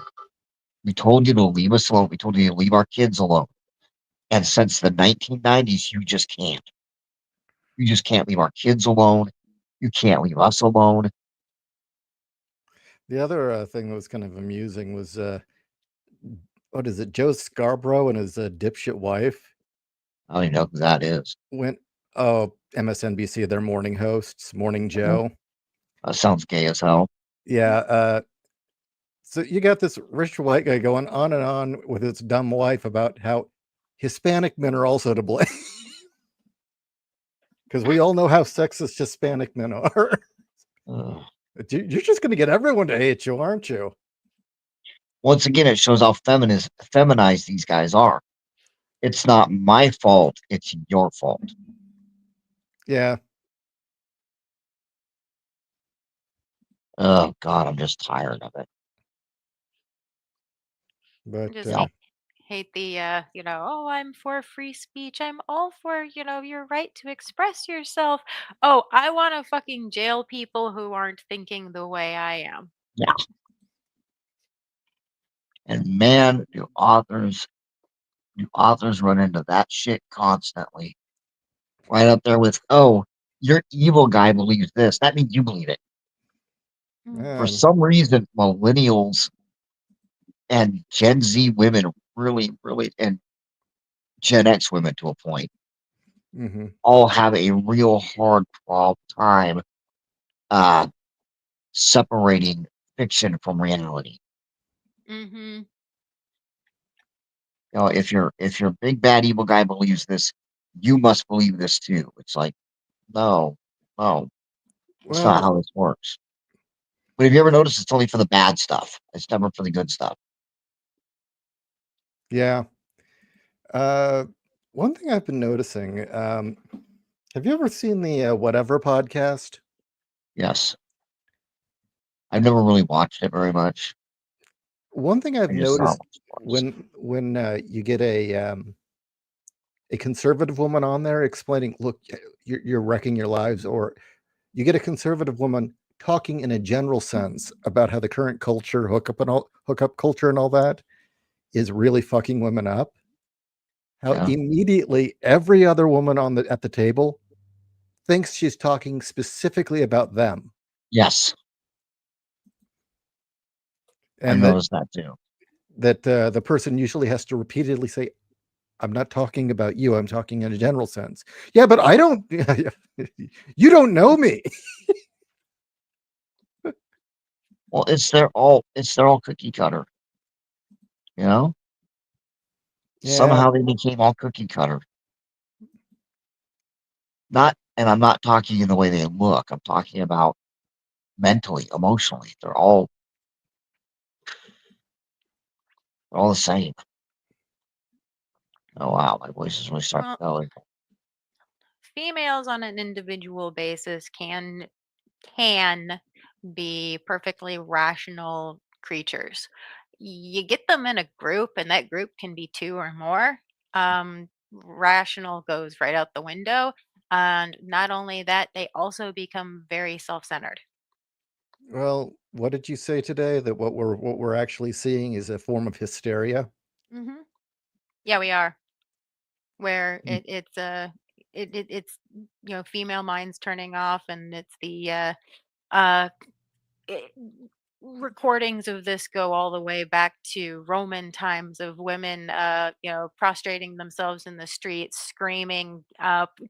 We told you to leave us alone. We told you to leave our kids alone. And since the 1990s, you just can't. You just can't leave our kids alone. You can't leave us alone. The other thing that was kind of amusing was what is it? Joe Scarborough and his dipshit wife I don't even know who that is. went. MSNBC, their morning hosts, Morning Uh, Joe. That sounds gay as hell. Yeah. So you got this rich white guy going on and on with his dumb wife about how Hispanic men are also to blame. Because we all know how sexist Hispanic men are. Ugh. You're just going to get everyone to hate you, aren't you? Once again, it shows how feminized these guys are. It's not my fault. It's your fault. Yeah. Oh God, I'm just tired of it. But Just Yeah, hate the oh, I'm for free speech. I'm all for, your right to express yourself. Oh, I want to fucking jail people who aren't thinking the way I am. yeah. And man, do authors run into that shit constantly. Right up there with, oh, your evil guy believes this. That means you believe it. For Mhm. some reason, millennials and Gen Z women really, and Gen X women to a point, mm-hmm. all have a real hard time uh, separating fiction from reality. Mhm. If your big bad evil guy believes this, you must believe this too. It's like, no, no, it's not Well, how this works. But have you ever noticed it's only for the bad stuff? It's never for the good stuff. yeah. Uh, one thing I've been noticing, have you ever seen the Whatever podcast? Yes. I've never really watched it very much. One thing I've I just saw it noticed once. when you get a conservative woman on there explaining, look, you're wrecking your lives, or you get a conservative woman talking in a general sense about how the current culture, hookup culture and all that is really fucking women up. How Yeah. immediately every other woman at the table thinks she's talking specifically about them, Yes. I and noticed that too. that the person usually has to repeatedly say, I'm not talking about you. I'm talking in a general sense. Yeah, but I don't. You don't know me. Well, it's their all cookie cutter, you know? Yeah. Somehow they became all cookie cutter. Not and I'm not talking in the way they look. I'm talking about mentally, emotionally. They're all the same. Oh wow, my voice is really starting Well, to go. females on an individual basis can be perfectly rational creatures. You get them in a group, and that group can be two or more. Rational goes right out the window. And not only that, they also become very self centered. Well, what did you say today? That what we're actually seeing is a form of hysteria? Hmm. Yeah, we are. Where Mm. it's female minds turning off, and it's the uh it, recordings of this go all the way back to Roman times of women, prostrating themselves in the streets, screaming,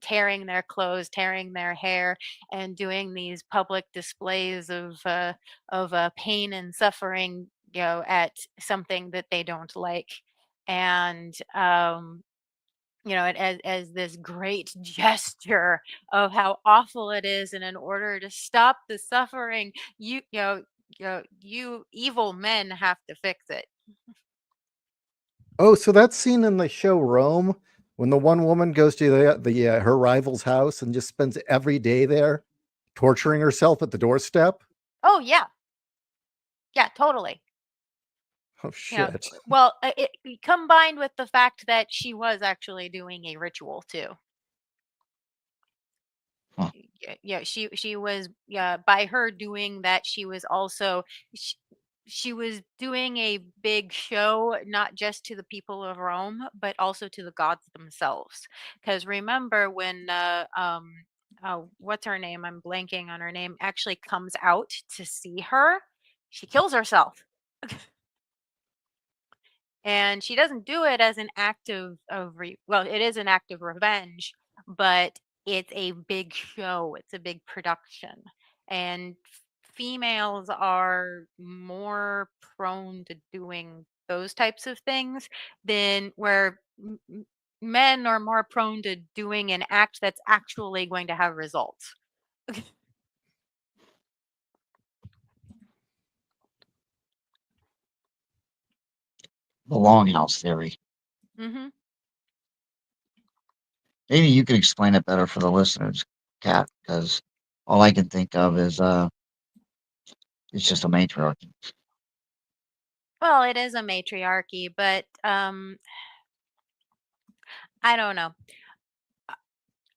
tearing their clothes, tearing their hair, and doing these public displays of pain and suffering, at something that they don't like. And as this great gesture of how awful it is, and in order to stop the suffering, you evil men have to fix it. Oh, so that scene in the show Rome, when the one woman goes to her rival's house and just spends every day there, torturing herself at the doorstep. Oh yeah, yeah, totally. Oh You know, shit. well, combined with the fact that she was actually doing a ritual too. Huh. Yeah, she was, yeah, by her doing that, she was also, she, she was doing a big show, not just to the people of Rome, but also to the gods themselves. Because remember when what's her name, I'm blanking on her name, actually comes out to see her, she kills herself. And she doesn't do it as an act well, it is an act of revenge, but it's a big show, it's a big production. And females are more prone to doing those types of things than where men are more prone to doing an act that's actually going to have results. The longhouse theory. Hmm. Maybe you could explain it better for the listeners, Kat, because all I can think of is it's just a matriarchy. Well, it is a matriarchy, but I don't know.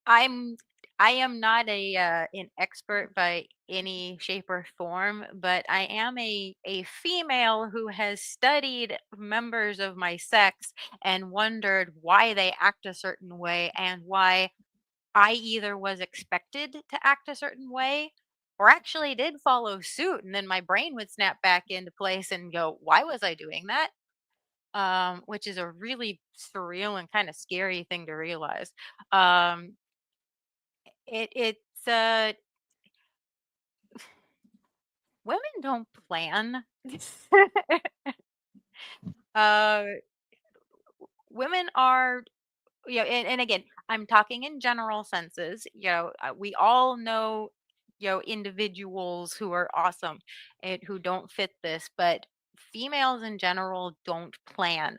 I'm I am not an expert by any shape or form, but I am a female who has studied members of my sex and wondered why they act a certain way, and why I either was expected to act a certain way or actually did follow suit, and then my brain would snap back into place and go, "Why was I doing that?" Which is a really surreal and kind of scary thing to realize. Um, it's women don't plan. uh Women are, and again, I'm talking in general senses. We all know, individuals who are awesome and who don't fit this, but females in general don't plan.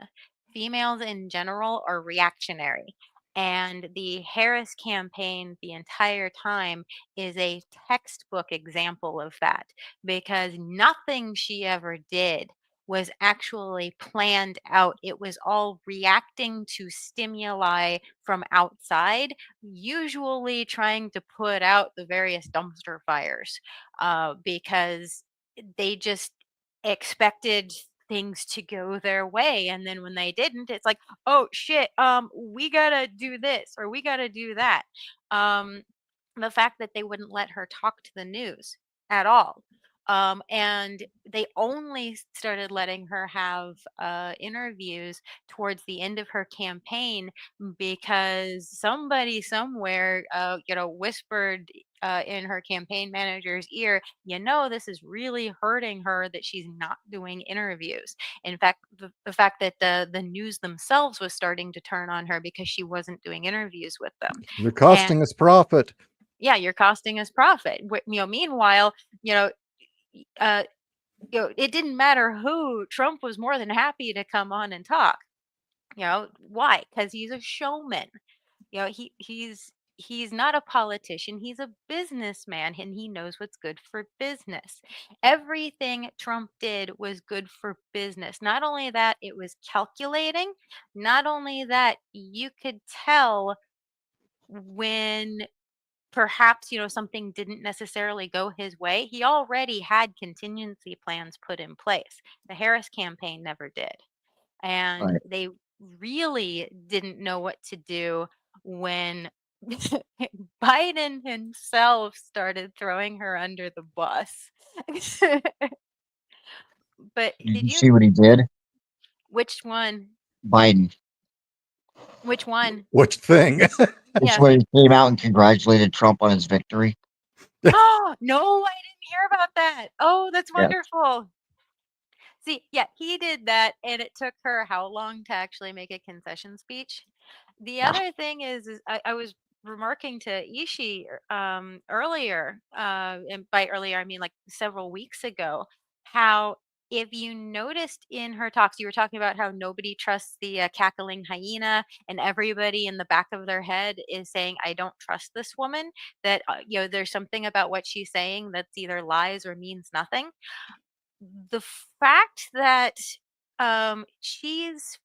Females in general are reactionary. And the Harris campaign, the entire time, is a textbook example of that, because nothing she ever did was actually planned out. It was all reacting to stimuli from outside, usually trying to put out the various dumpster fires, because they just expected things to go their way. And then when they didn't, it's like, oh shit, we gotta do this or we gotta do that. Um, the fact that they wouldn't let her talk to the news at all. And they only started letting her have interviews towards the end of her campaign, because somebody somewhere, whispered in her campaign manager's ear, this is really hurting her that she's not doing interviews. In fact, the fact that the news themselves was starting to turn on her because she wasn't doing interviews with them. You're And costing us profit. yeah, you're costing us profit. Meanwhile, you know, uh, it didn't matter who. Trump was more than happy to come on and talk. Why? Because he's a showman. He's he's not a politician, he's a businessman, and he knows what's good for business. Everything Trump did was good for business. Not only that, it was calculating. Not only that, you could tell when perhaps, something didn't necessarily go his way. He already had contingency plans put in place. The Harris campaign never did. And Right. they really didn't know what to do when Biden himself started throwing her under the bus. But Did did you you see what he did? which one? Biden. Which one? Which thing? It's Yeah. where he came out and congratulated Trump on his victory. Oh, no, I didn't hear about that. Oh, that's Yeah. wonderful. See, yeah, he did that, and it took her how long to actually make a concession speech? The Yeah. other thing is I was remarking to earlier, and by earlier I mean like several weeks ago, how if you noticed in her talks, you were talking about how nobody trusts the cackling hyena, and everybody in the back of their head is saying, "I don't trust this woman." That there's something about what she's saying that's either lies or means nothing. The fact that she's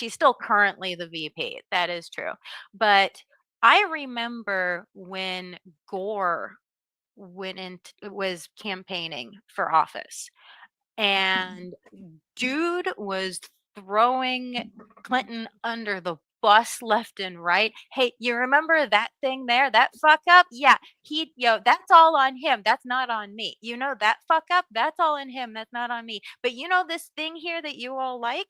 still currently the VP. That is true. But I remember when Gore was campaigning for office, and dude was throwing Clinton under the bus left and right. Hey, you remember that thing there, that fuck up? Yeah, that's all on him. That's not on me. That fuck up, that's all on him. That's not on me. But this thing here that you all like,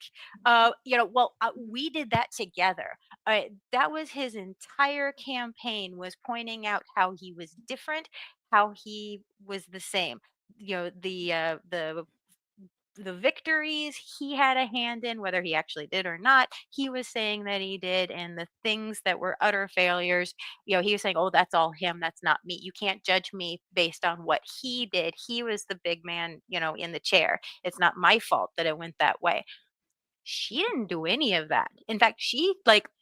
we did that together. That was his entire campaign, was pointing out how he was different, how he was the same. The victories he had a hand in, whether he actually did or not, he was saying that he did. And the things that were utter failures, he was saying, oh, that's all him. That's not me. You can't judge me based on what he did. He was the big man, in the chair. It's not my fault that it went that way. She didn't do any of that. In fact, she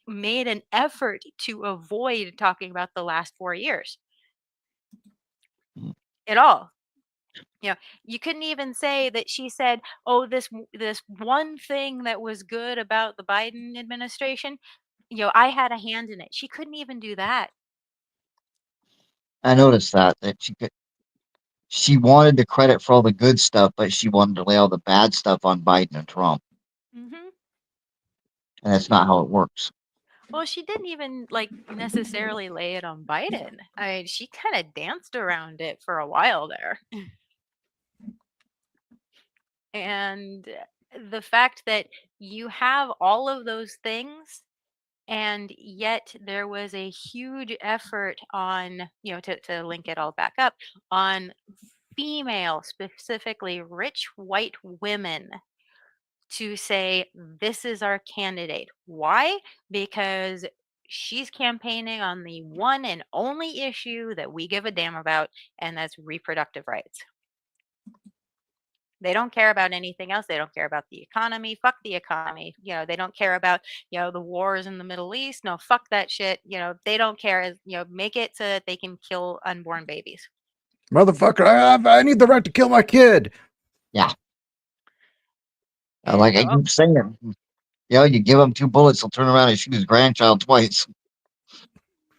made an effort to avoid talking about the last 4 years Mm. at all. You couldn't even say that she said, "Oh, this one thing that was good about the Biden administration, I had a hand in it." She couldn't even do that. I noticed that she wanted the credit for all the good stuff, but she wanted to lay all the bad stuff on Biden and Trump, Hmm. and that's not how it works. Well, she didn't even necessarily lay it on Biden. I mean, she kind of danced around it for a while there. And the fact that you have all of those things, and yet there was a huge effort on, to link it all back up, on female, specifically rich white women, to say, this is our candidate. Why? Because she's campaigning on the one and only issue that we give a damn about, and that's reproductive rights. They don't care about anything else. They don't care about the economy. Fuck the economy. They don't care about, the wars in the Middle East. No, fuck that shit. They don't care. Make it so that they can kill unborn babies. Motherfucker, I need the right to kill my kid. Yeah, like And I keep saying, you give him 2 bullets, he'll turn around and shoot his grandchild twice.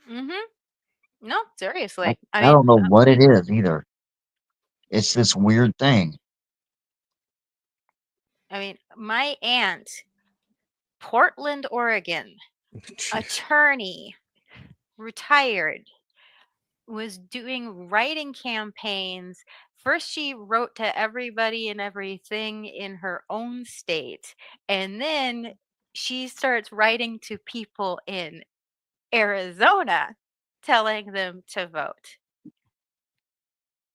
no, seriously. I don't know what it is either. It's this weird thing. My aunt, Portland, Oregon, attorney, retired, was doing writing campaigns. First, she wrote to everybody and everything in her own state, and then she starts writing to people in Arizona, telling them to vote,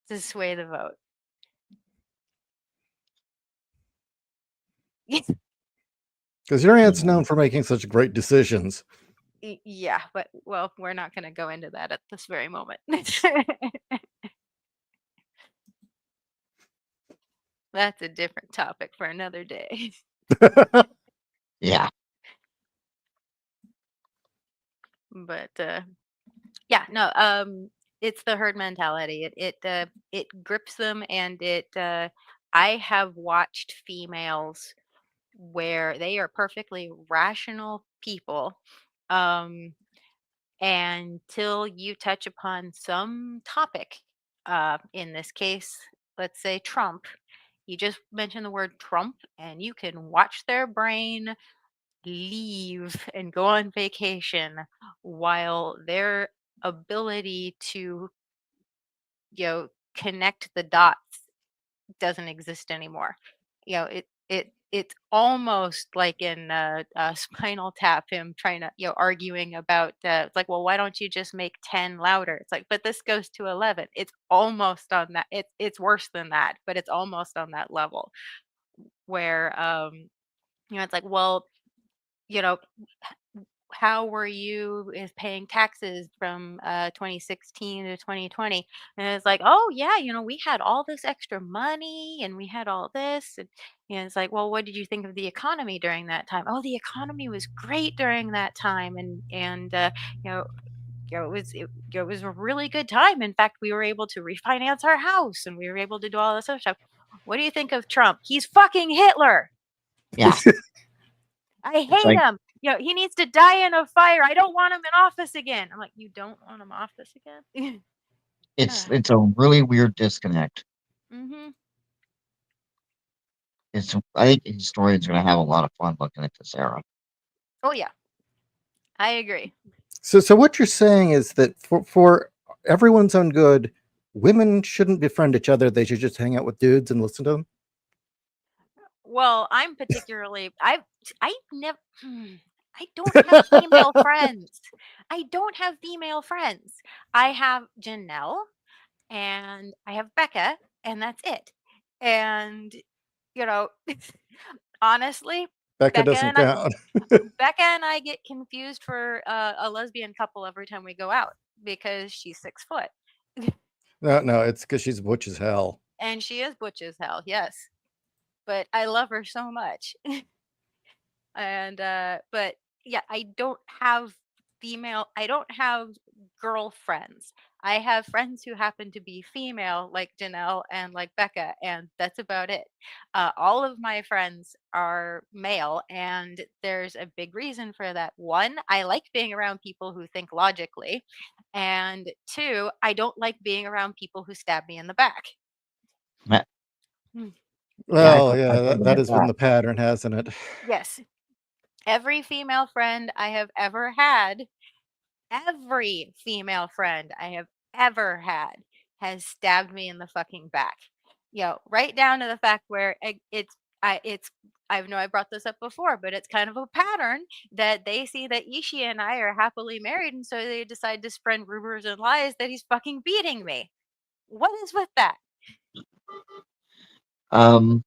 to sway the vote. Because your aunt's known for making such great decisions. Yeah, but well, we're not going to go into that at this very moment. That's a different topic for another day. Yeah. But yeah, no, it's the herd mentality. It grips them, and I have watched females where they are perfectly rational people, um, until you touch upon some topic. In this case, let's say Trump. You just mention the word Trump, and you can watch their brain leave and go on vacation while their ability to, connect the dots doesn't exist anymore. It's almost like in Spinal Tap, him trying to, arguing about, it's like, well, why don't you just make 10 louder? It's like, but this goes to 11. It's almost on that. It's worse than that, but it's almost on that level where, it's like, well, you know, how were you is paying taxes from 2016 to 2020? And it's like, oh yeah, we had all this extra money and we had all this. And it's like, well, what did you think of the economy during that time? Oh, the economy was great during that time. And you know it was a really good time. In fact, we were able to refinance our house and we were able to do all this other stuff. What do you think of Trump? He's fucking Hitler. Yeah. I It's hate like him. He needs to die in a fire. I don't want him in office again. I'm like, you don't want him office again? it's a really weird disconnect. Mm-hmm. I think historians are gonna have a lot of fun looking at this era. Oh yeah, I agree. So what you're saying is that for everyone's own good, women shouldn't befriend each other. They should just hang out with dudes and listen to them. Well, I'm particularly I never I don't have female friends. I don't have female friends. I have Janelle and I have Becca, and that's it. And you know, honestly, Becca Becca doesn't and I count. Becca and I get confused for a lesbian couple every time we go out because she's 6 foot. No, it's because she's butch as hell. And she is butch as hell, yes. But I love her so much. And but yeah, I don't have girlfriends. I have friends who happen to be female, like Janelle and like Becca, and that's about it. All of my friends are male, and there's a big reason for that. One, I like being around people who think logically, and two, I don't like being around people who stab me in the back. Ma- Hmm. Yeah, Well, I yeah, totally that get has been that. the pattern, hasn't it? Yes, every female friend I have ever had every female friend I have ever had has stabbed me in the fucking back. Right down to the fact where it's I know I brought this up before, but it's kind of a pattern that they see that Ishi and I are happily married, and so they decide to spread rumors and lies that he's fucking beating me. What is with that? Um,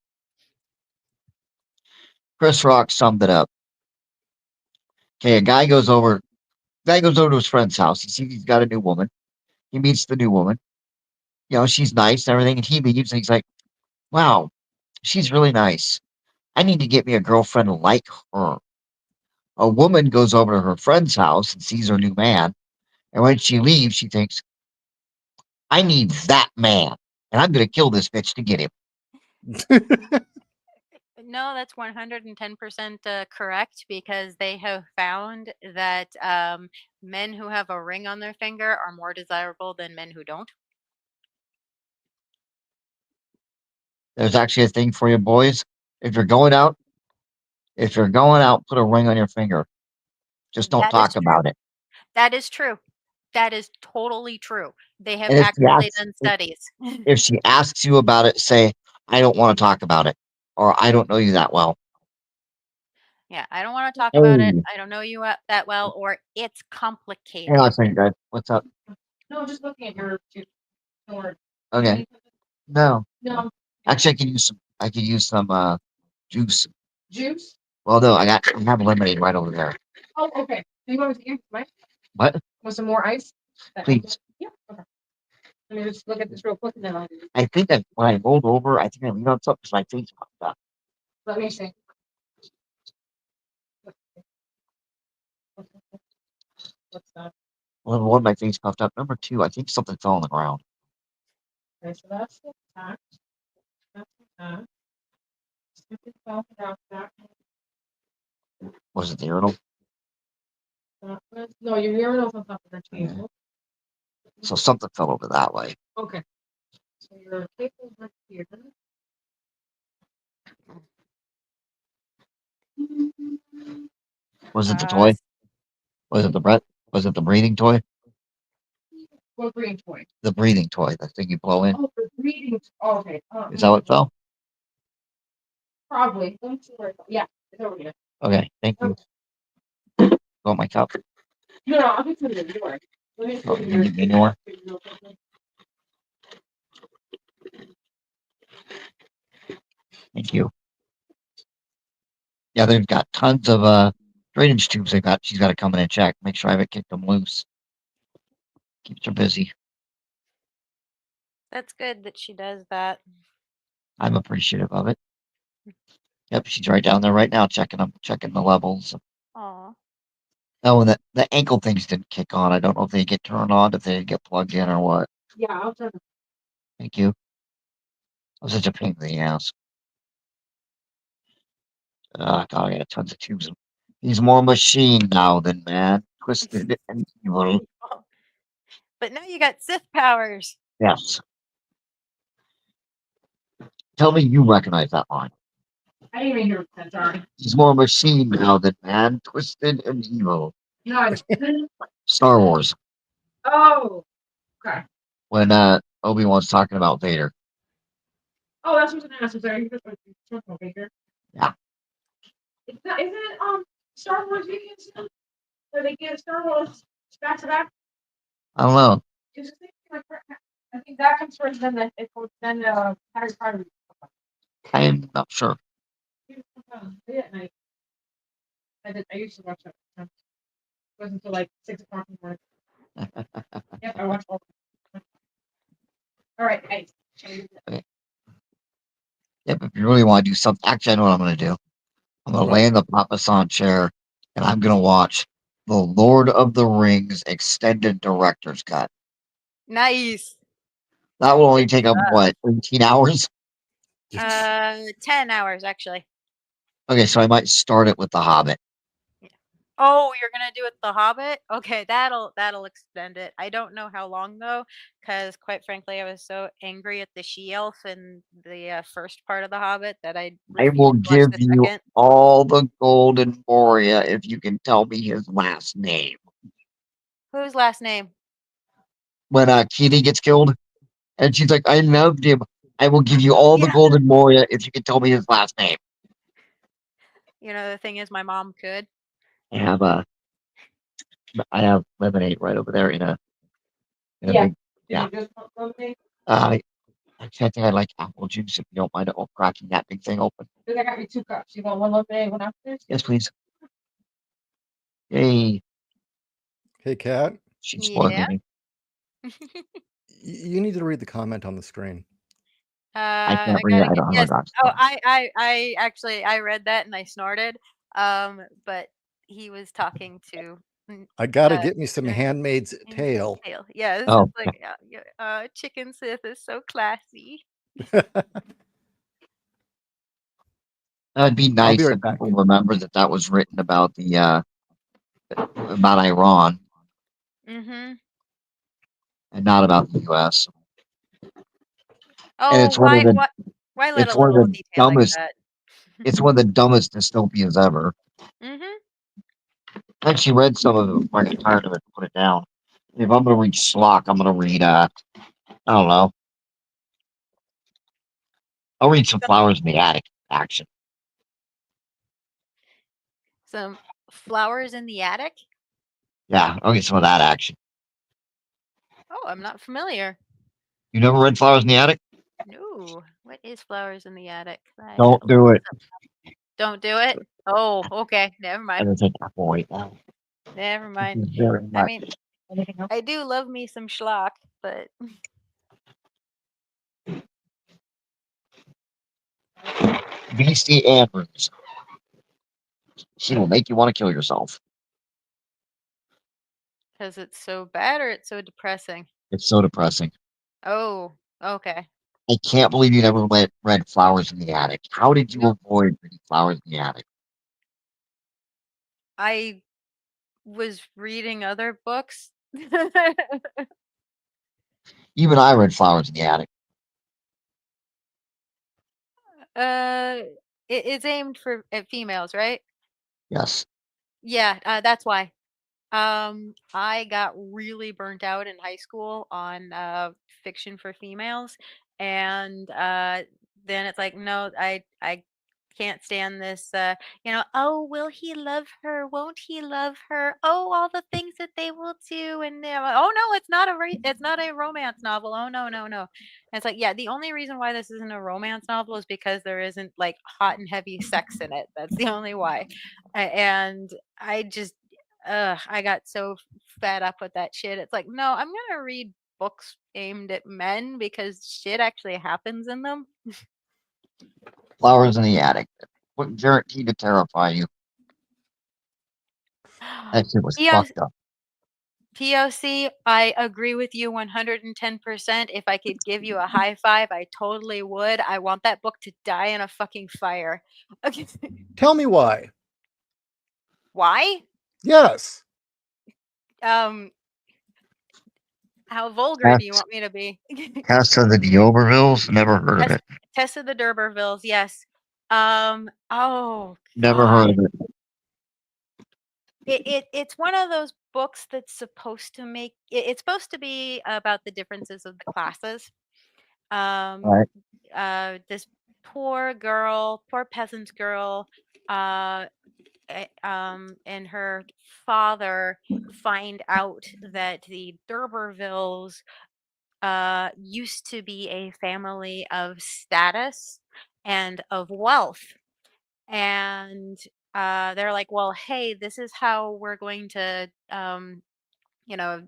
Chris Rock summed it up. Okay, guy goes over to his friend's house. He sees he's got a new woman. He meets the new woman. She's nice and everything, and he leaves and he's like, wow, she's really nice. I need to get me a girlfriend like her. A woman goes over to her friend's house and sees her new man, and when she leaves, she thinks, I need that man, and I'm gonna kill this bitch to get him. No, that's 110% correct because they have found that men who have a ring on their finger are more desirable than men who don't. There's actually a thing for you boys. If you're going out, if you're going out, put a ring on your finger. Just don't That is talk true. about it. That is true. That is totally true. They have And actually done studies. if she asks you about it, say, I don't want to talk about it, or I don't know you that well. Yeah, I don't want to talk about it. Hey, I don't know you that well, or it's hang on complicated. a second, guys. What's up? No, just looking at your or Okay. No. no Actually, I could use some juice. juice. Well, no, I have lemonade right over there. Oh, okay. Do you want me to get my What? want some more ice? Please. Yeah. Okay. Let me just look at this real quick and then I think that when I rolled over, I think I leaned on something because my face popped up. let me see. What's that? Well, one, my face puffed up. Number two, I think something fell on the ground. Okay, so that's the tax. That's the tax. Something fell down that. Was it the urinal? That was, no, your urinal's on top of the table. So something fell over that way. Okay. So your table's right here. Was it the Uh, toy? Was it the breath? Was it the breathing toy? What green toy? The breathing toy, the thing you blow in. Oh, the breathing. Oh, okay. Is that what fell? Probably. Let me see where yeah, it's over here. Okay, thank you. Got my cup. No, I'll get to the door. Let me Oh, you give me more? Thank you. Yeah, they've got tons of drainage tubes. She's got to come in and check, make sure I haven't kicked them loose. Keeps her busy. that's good that she does that. I'm appreciative of it. Yep, she's right down there right now, checking them, checking the levels. Aw. Oh, and the ankle things didn't kick on. I don't know if they get turned on, if they get plugged in or what. Yeah, I'll turn it. Thank you. I was such a pain in the ass. God, I got tons of tubes. He's more machine now than man. Twisted and evil. But now you got Sith powers. Yes. Tell me you recognize that line. I didn't even hear that, sorry. He's more machine now than man. Twisted and evil. No, I didn't. Star Wars. Oh, okay. When Obi-Wan's talking about Vader. Oh, that's what's an answer. Sorry, you just went to Baker. Yeah. Isn't it Star Wars weekends where they get Star Wars back to back? I don't know. Is it like I think that comes first, then then Harry Potter. I am not sure. Yeah, and I used to watch that. It wasn't until like 6 o'clock in the morning. Yep, I watched all. All right, hey. Okay. Yep, if you really want to do something, actually, I know what I'm going to do. I'm going to What? lay in the Papa San chair and I'm going to watch the Lord of the Rings extended director's cut. Nice. That will only take up, what, 18 hours? 10 hours actually. Okay, so I might start it with The Hobbit. Oh, you're gonna do it The Hobbit? Okay, that'll extend it. I don't know how long though, because quite frankly, I was so angry at the she-elf in the first part of The Hobbit that I I will refused to watch give the you second. all the golden Moria if you can tell me his last name. Whose last name? When Kitty gets killed, and she's like, I loved him. I will give you all the Yeah. golden Moria if you can tell me his last name. You know, the thing is, my mom could. I have I have lemonade right over there in a Yeah. big yeah. Did you just want something? I can't think I like apple juice if you don't mind cracking that big thing open. Because I got you 2 cups. You want one lemonade, one after this? Yes, please. Yay. Hey, Kat, She's spoiled Yeah. me. you need to read the comment on the screen. I can't I read it. gotta I get don't have a yes. doctor's Oh, note. I actually I read that and I snorted. But he was talking to I gotta uh get me some Aaron Handmaid's Handmaid's Tale. Tale. Yeah, this is Oh, like Chicken Sith is so classy. that'd be I'll be nice right if back. people remember that that was written about the about Iran Mm-hmm. and not about the U.S. And Oh, why let a it's one of little the detail like dumbest that? it's one of the dumbest dystopias ever. Mm-hmm. I actually read some of it before I got tired of it and put it down. If I'm gonna read schlock, I'm gonna read I don't know. I'll read some flowers in the attic action. Some flowers in the attic? Yeah, I'll get some of that action. Oh, I'm not familiar. You never read Flowers in the Attic? No. What is flowers in the attic? I Don't gotta look do it. this up. Don't do it? Oh, okay. Never I mind. don't take that boy. Never Thank mind. you very I much. mean, Anything else? I do love me some schlock, but Beastie Andrews. She will make you want to kill yourself. Because it's so bad or it's so depressing? It's so depressing. Oh, okay. I can't believe you never read Flowers in the Attic. How did you No, avoid reading Flowers in the Attic? I was reading other books. Even I read Flowers in the Attic. uh, it's aimed for at females, right? Yes. Yeah, that's why. I got really burnt out in high school on fiction for females, and then it's like, no, I can't stand this. Oh, will he love her? Won't he love her? Oh, all the things that they will do, and oh no, it's not a romance novel. Oh no, no, no. And it's like, yeah, the only reason why this isn't a romance novel is because there isn't like hot and heavy sex in it. That's the only why. And I just I got so fed up with that shit. It's like, no, I'm gonna read books aimed at men because shit actually happens in them. Flowers in the Attic. What guaranteed to terrify you? That shit was PO fucked up. POC, I agree with you 110%. If I could give you a high five, I totally would. I want that book to die in a fucking fire. Okay. Tell me why. Why? Yes. Um, how vulgar do you Tess, want me to be? Tess of the D'Obervilles. Never heard of Tess, it. Tess of the D'Urbervilles, yes. Oh Never heard God. of it. It's one of those books that's supposed to it's supposed to be about the differences of the classes. All Um, right. this poor girl, poor peasant girl, uh, and her father find out that the D'Urbervilles used to be a family of status and of wealth, and they're like, well, hey, this is how we're going to you know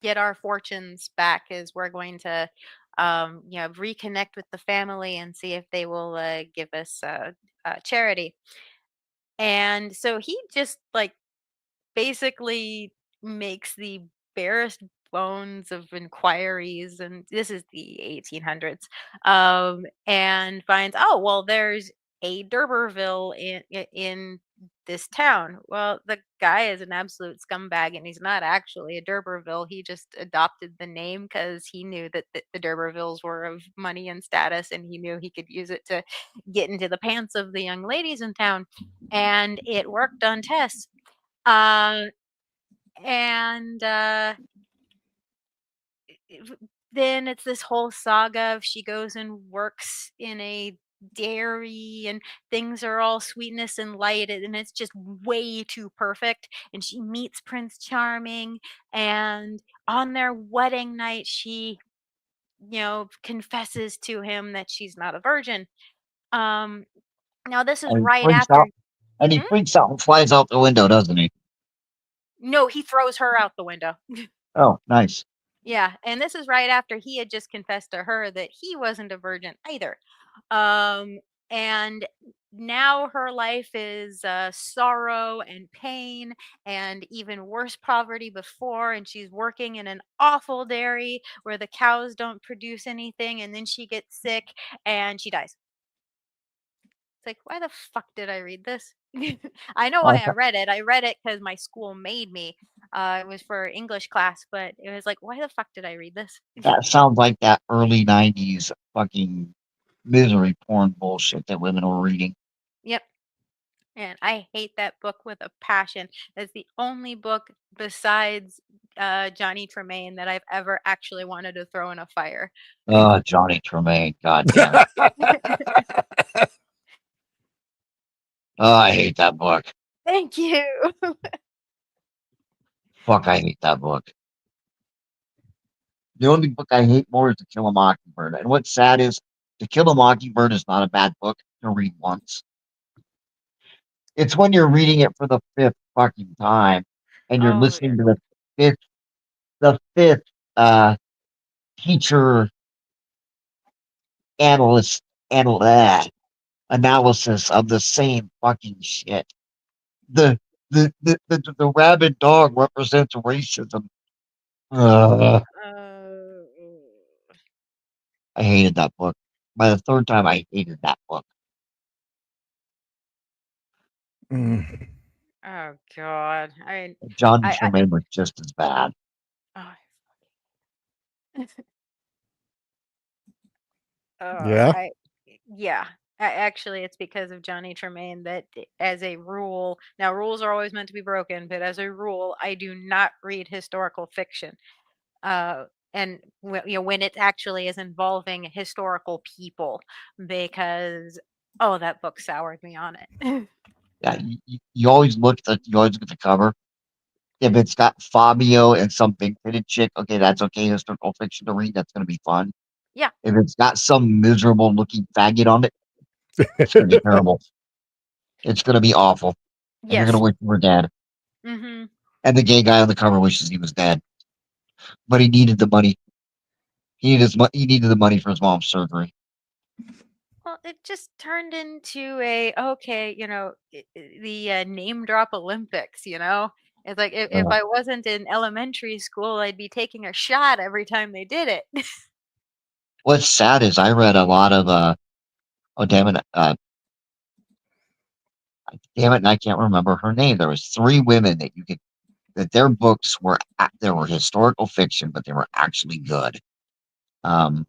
get our fortunes back, is we're going to reconnect with the family and see if they will give us charity. And so he just like basically makes the barest bones of inquiries, and this is the 1800s, and finds, oh well, there's a D'Urberville in this town. Well, the guy is an absolute scumbag, and he's not actually a D'Urberville. He just adopted the name because he knew that the D'Urbervilles were of money and status, and he knew he could use it to get into the pants of the young ladies in town, and it worked on Tess. uh, and v- then it's this whole saga of she goes and works in a dairy, and things are all sweetness and light, and it's just way too perfect, and she meets Prince Charming, and on their wedding night she confesses to him that she's not a virgin. um Now this is And he right freaks after. out. And he Hmm? freaks out and flies out the window, doesn't he? No, he throws her out the window. Oh, nice. Yeah, and this is right after he had just confessed to her that he wasn't a virgin either. Um, and now her life is sorrow and pain and even worse poverty before. And she's working in an awful dairy where the cows don't produce anything. And then she gets sick and she dies. It's like, why the fuck did I read this? I know why I Uh, read it. I read it because my school made me. It was for English class, but it was like, why the fuck did I read this? that sounds like that early 90s fucking misery porn bullshit that women were reading. Yep. And I hate that book with a passion. It's the only book besides Johnny Tremaine that I've ever actually wanted to throw in a fire. Oh, Johnny Tremaine. God damn it. Oh, I hate that book. Thank you. Fuck, I hate that book. The only book I hate more is To Kill a Mockingbird. And what's sad is To Kill a Mockingbird is not a bad book to read once. It's when you're reading it for the fifth fucking time and you're Oh, yeah. listening to the fifth uh teacher analyst analysis of the same fucking shit. The the rabid dog represents racism Uh, Uh, I hated that book. By the third time, I hated that book. Mm. oh God. John I Tremaine was just as bad. oh, oh, Yeah. yeah. Actually, it's because of Johnny Tremaine that, as a rule, now rules are always meant to be broken, but as a rule, I do not read historical fiction. Uh, and when it actually is involving historical people, because that book soured me on it. Yeah, you always look at the cover. If it's got Fabio and some big fitted chick, okay, that's okay. Historical fiction to read, that's gonna be fun. Yeah. If it's got some miserable looking faggot on it, it's gonna be terrible. It's gonna be awful, and you're gonna Yes. wish you were dead. Hmm. And the gay guy on the cover wishes he was dead, but he needed the money. He needed the money for his mom's surgery. Well, it just turned into okay, the name drop Olympics. It's like if Uh, I wasn't in elementary school, I'd be taking a shot every time they did it. what's sad is I read a lot of oh damn it, and I can't remember her name. There was three women that their books they were historical fiction, but they were actually good. Um,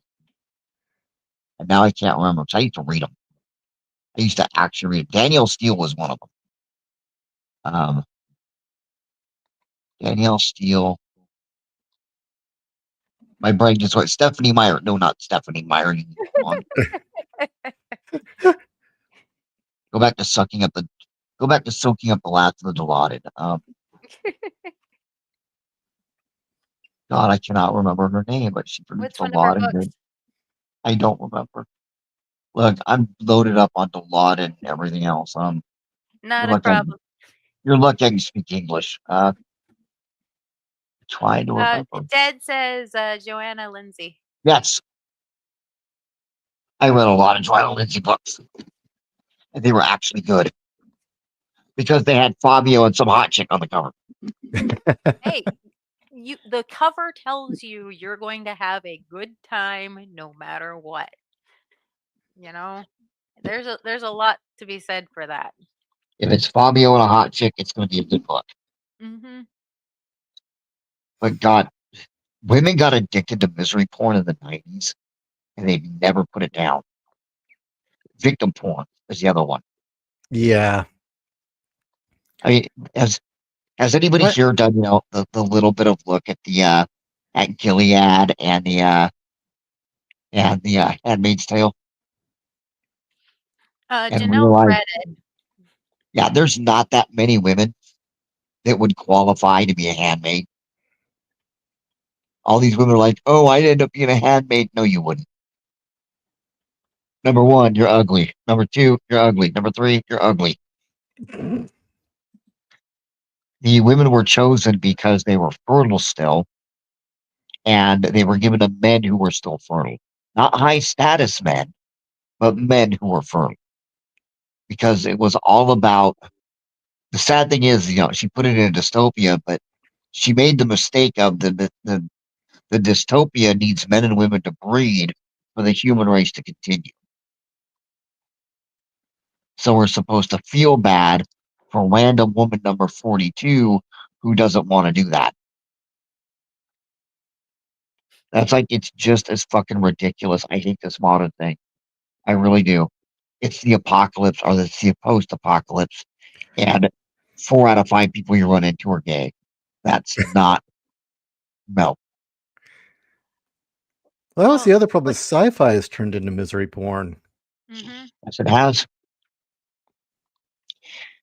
and now I can't remember because I used to read them. I used to actually read. Danielle Steele was one of them. Um, Danielle Steele. My brain just went Stephanie Meyer. No, not Stephanie Meyer. You wrong. Go back to sucking up the. Go back to soaking up the last of the Dilaudid. God, I cannot remember her name, but she produced What's a one of her lot of books? good. I don't remember. Look, I'm loaded up on Dilaudid and everything else. You're Not a lucky. problem. You're lucky I can speak English. Trying to remember. Ted says Joanna Lindsay. Yes, I read a lot of Joanna Lindsay books, and they were actually good because they had Fabio and some hot chick on the cover. Hey, the cover tells you you're going to have a good time no matter what. You know, there's a lot to be said for that. If it's Fabio and a hot chick, it's going to be a good book. Hmm. But God, women got addicted to misery porn in the '90s, and they've never put it down. Victim porn is the other one. Yeah. I mean, has anybody What? here done the little bit of look at the at Gilead and the Handmaid's Tale and Janelle realize, read it. yeah, there's not that many women that would qualify to be a handmaid. All these women are like, oh, I'd end up being a handmaid. No, you wouldn't. Number one, you're ugly. Number two, you're ugly. Number three, you're ugly. The women were chosen because they were fertile still, and they were given to men who were still fertile. Not high status men, but men who were fertile. Because it was all about the sad thing is, she put it in a dystopia, but she made the mistake of the dystopia needs men and women to breed for the human race to continue. So we're supposed to feel bad for random woman number 42 who doesn't want to do that. That's like, it's just as fucking ridiculous. I hate this modern thing. I really do. It's the apocalypse or it's the post apocalypse. And 4 out of 5 people you run into are gay. That's not, no. Well, that was Well, the other problem. what? Sci-fi has turned into misery porn. Hmm. Yes, it has.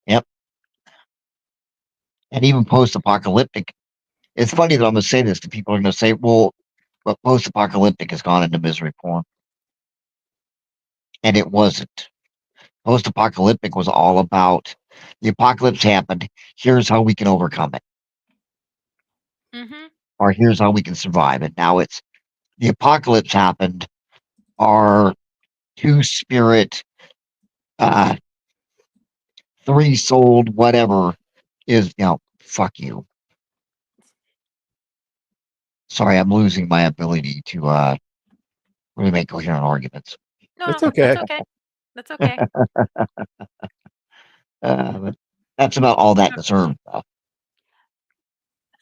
Yep. And even post apocalyptic. It's funny that I'm going to say this to people are going to say, well, but post apocalyptic has gone into misery porn. And it wasn't. Post apocalyptic was all about the apocalypse happened. Here's how we can overcome it, Hmm. or here's how we can survive it. Now it's the apocalypse happened. Our two spirit, uh, three souled, whatever is, fuck you. Sorry, I'm losing my ability to really make coherent arguments. No, That's no, that's okay. okay. That's okay. But that's about all that deserves, though.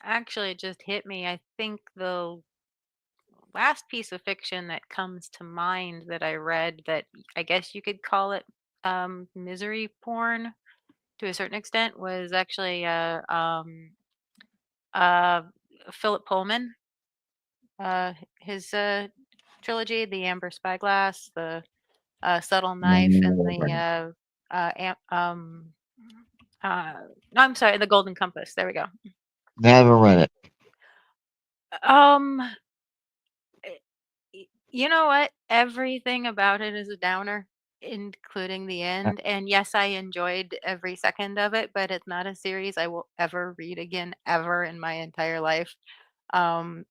Actually, it just hit me. I think the last piece of fiction that comes to mind that I read that I guess you could call it misery porn to a certain extent was actually uh Philip Pullman. His trilogy, The Amber Spyglass, The Subtle Knife, and Never the read it. uh, no, I'm sorry, The Golden Compass. There we go. Never read it. Um, you know what? Everything about it is a downer, including the end. And yes, I enjoyed every second of it, but it's not a series I will ever read again, ever in my entire life. Um,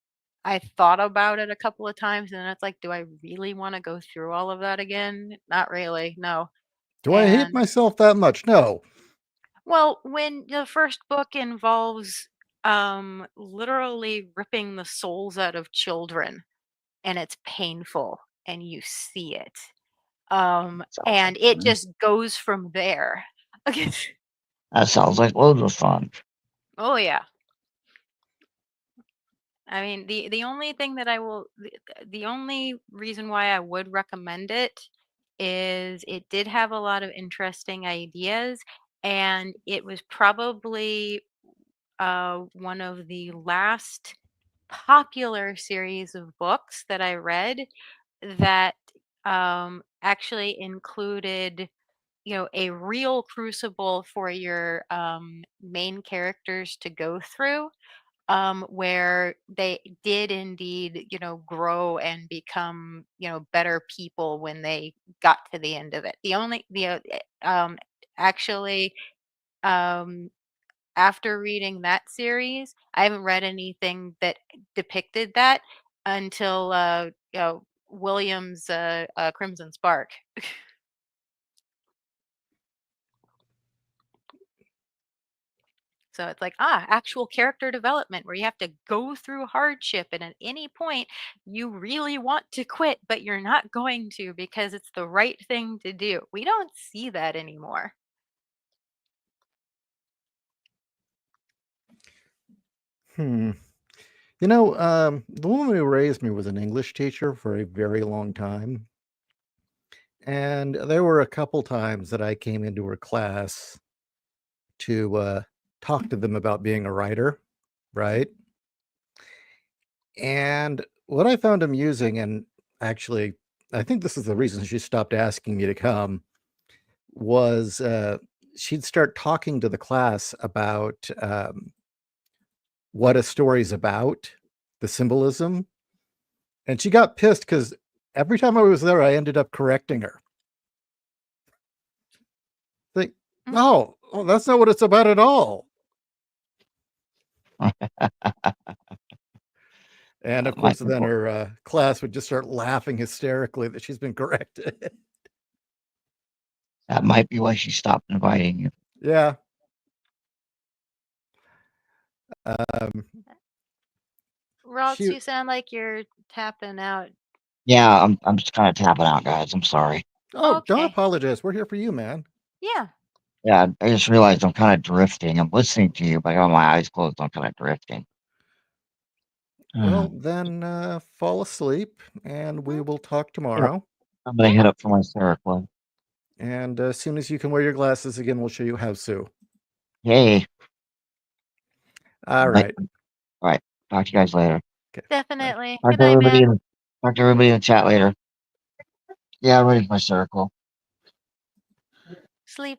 I thought about it a couple of times, and it's like, do I really want to go through all of that again? Not really, no. Do I hate And myself that much? No. well, when the first book involves literally ripping the souls out of children, and it's painful, and you see it. Sounds like And it fun. just goes from there. That sounds like loads of fun. Oh yeah. I mean, the only thing that the only reason why I would recommend it is it did have a lot of interesting ideas, and it was probably one of the last popular series of books that I read that actually included, a real crucible for your main characters to go through, where they did indeed, grow and become, better people when they got to the end of it. Actually, um, after reading that series, I haven't read anything that depicted that until, William's Crimson Spark. So it's like, actual character development where you have to go through hardship, and at any point you really want to quit, but you're not going to because it's the right thing to do. We don't see that anymore. Hmm. The woman who raised me was an English teacher for a very long time. And there were a couple times that I came into her class to talk to them about being a writer, right? And what I found amusing, and actually, I think this is the reason she stopped asking me to come, was she'd start talking to the class about what a story's about, the symbolism. And she got pissed because every time I was there, I ended up correcting her. Think, Mm. no, oh, that's not what it's about at all. And of That might course, be then why- her class would just start laughing hysterically that she's been corrected. that might be why she stopped inviting you. Yeah. Um, Ralts, she, you sound like you're tapping out. Yeah, I'm just kind of tapping out, guys. I'm sorry. oh, don't Okay. apologize. We're here for you, man. Yeah. Yeah, I just realized I'm kind of drifting. I'm listening to you, but I got my eyes closed. I'm kind of drifting. Well, then fall asleep and we Mm, will talk Yeah, tomorrow. I'm gonna head okay. up for my Seroquel. And as soon as you can wear your glasses again, we'll show you how to. Yay! All All right. right. Talk to you guys later. Okay. Bye. Definitely. Talk Good to night, everybody. man. Talk to everybody in the chat later. Yeah, I'm ready for my Seroquel. Sleep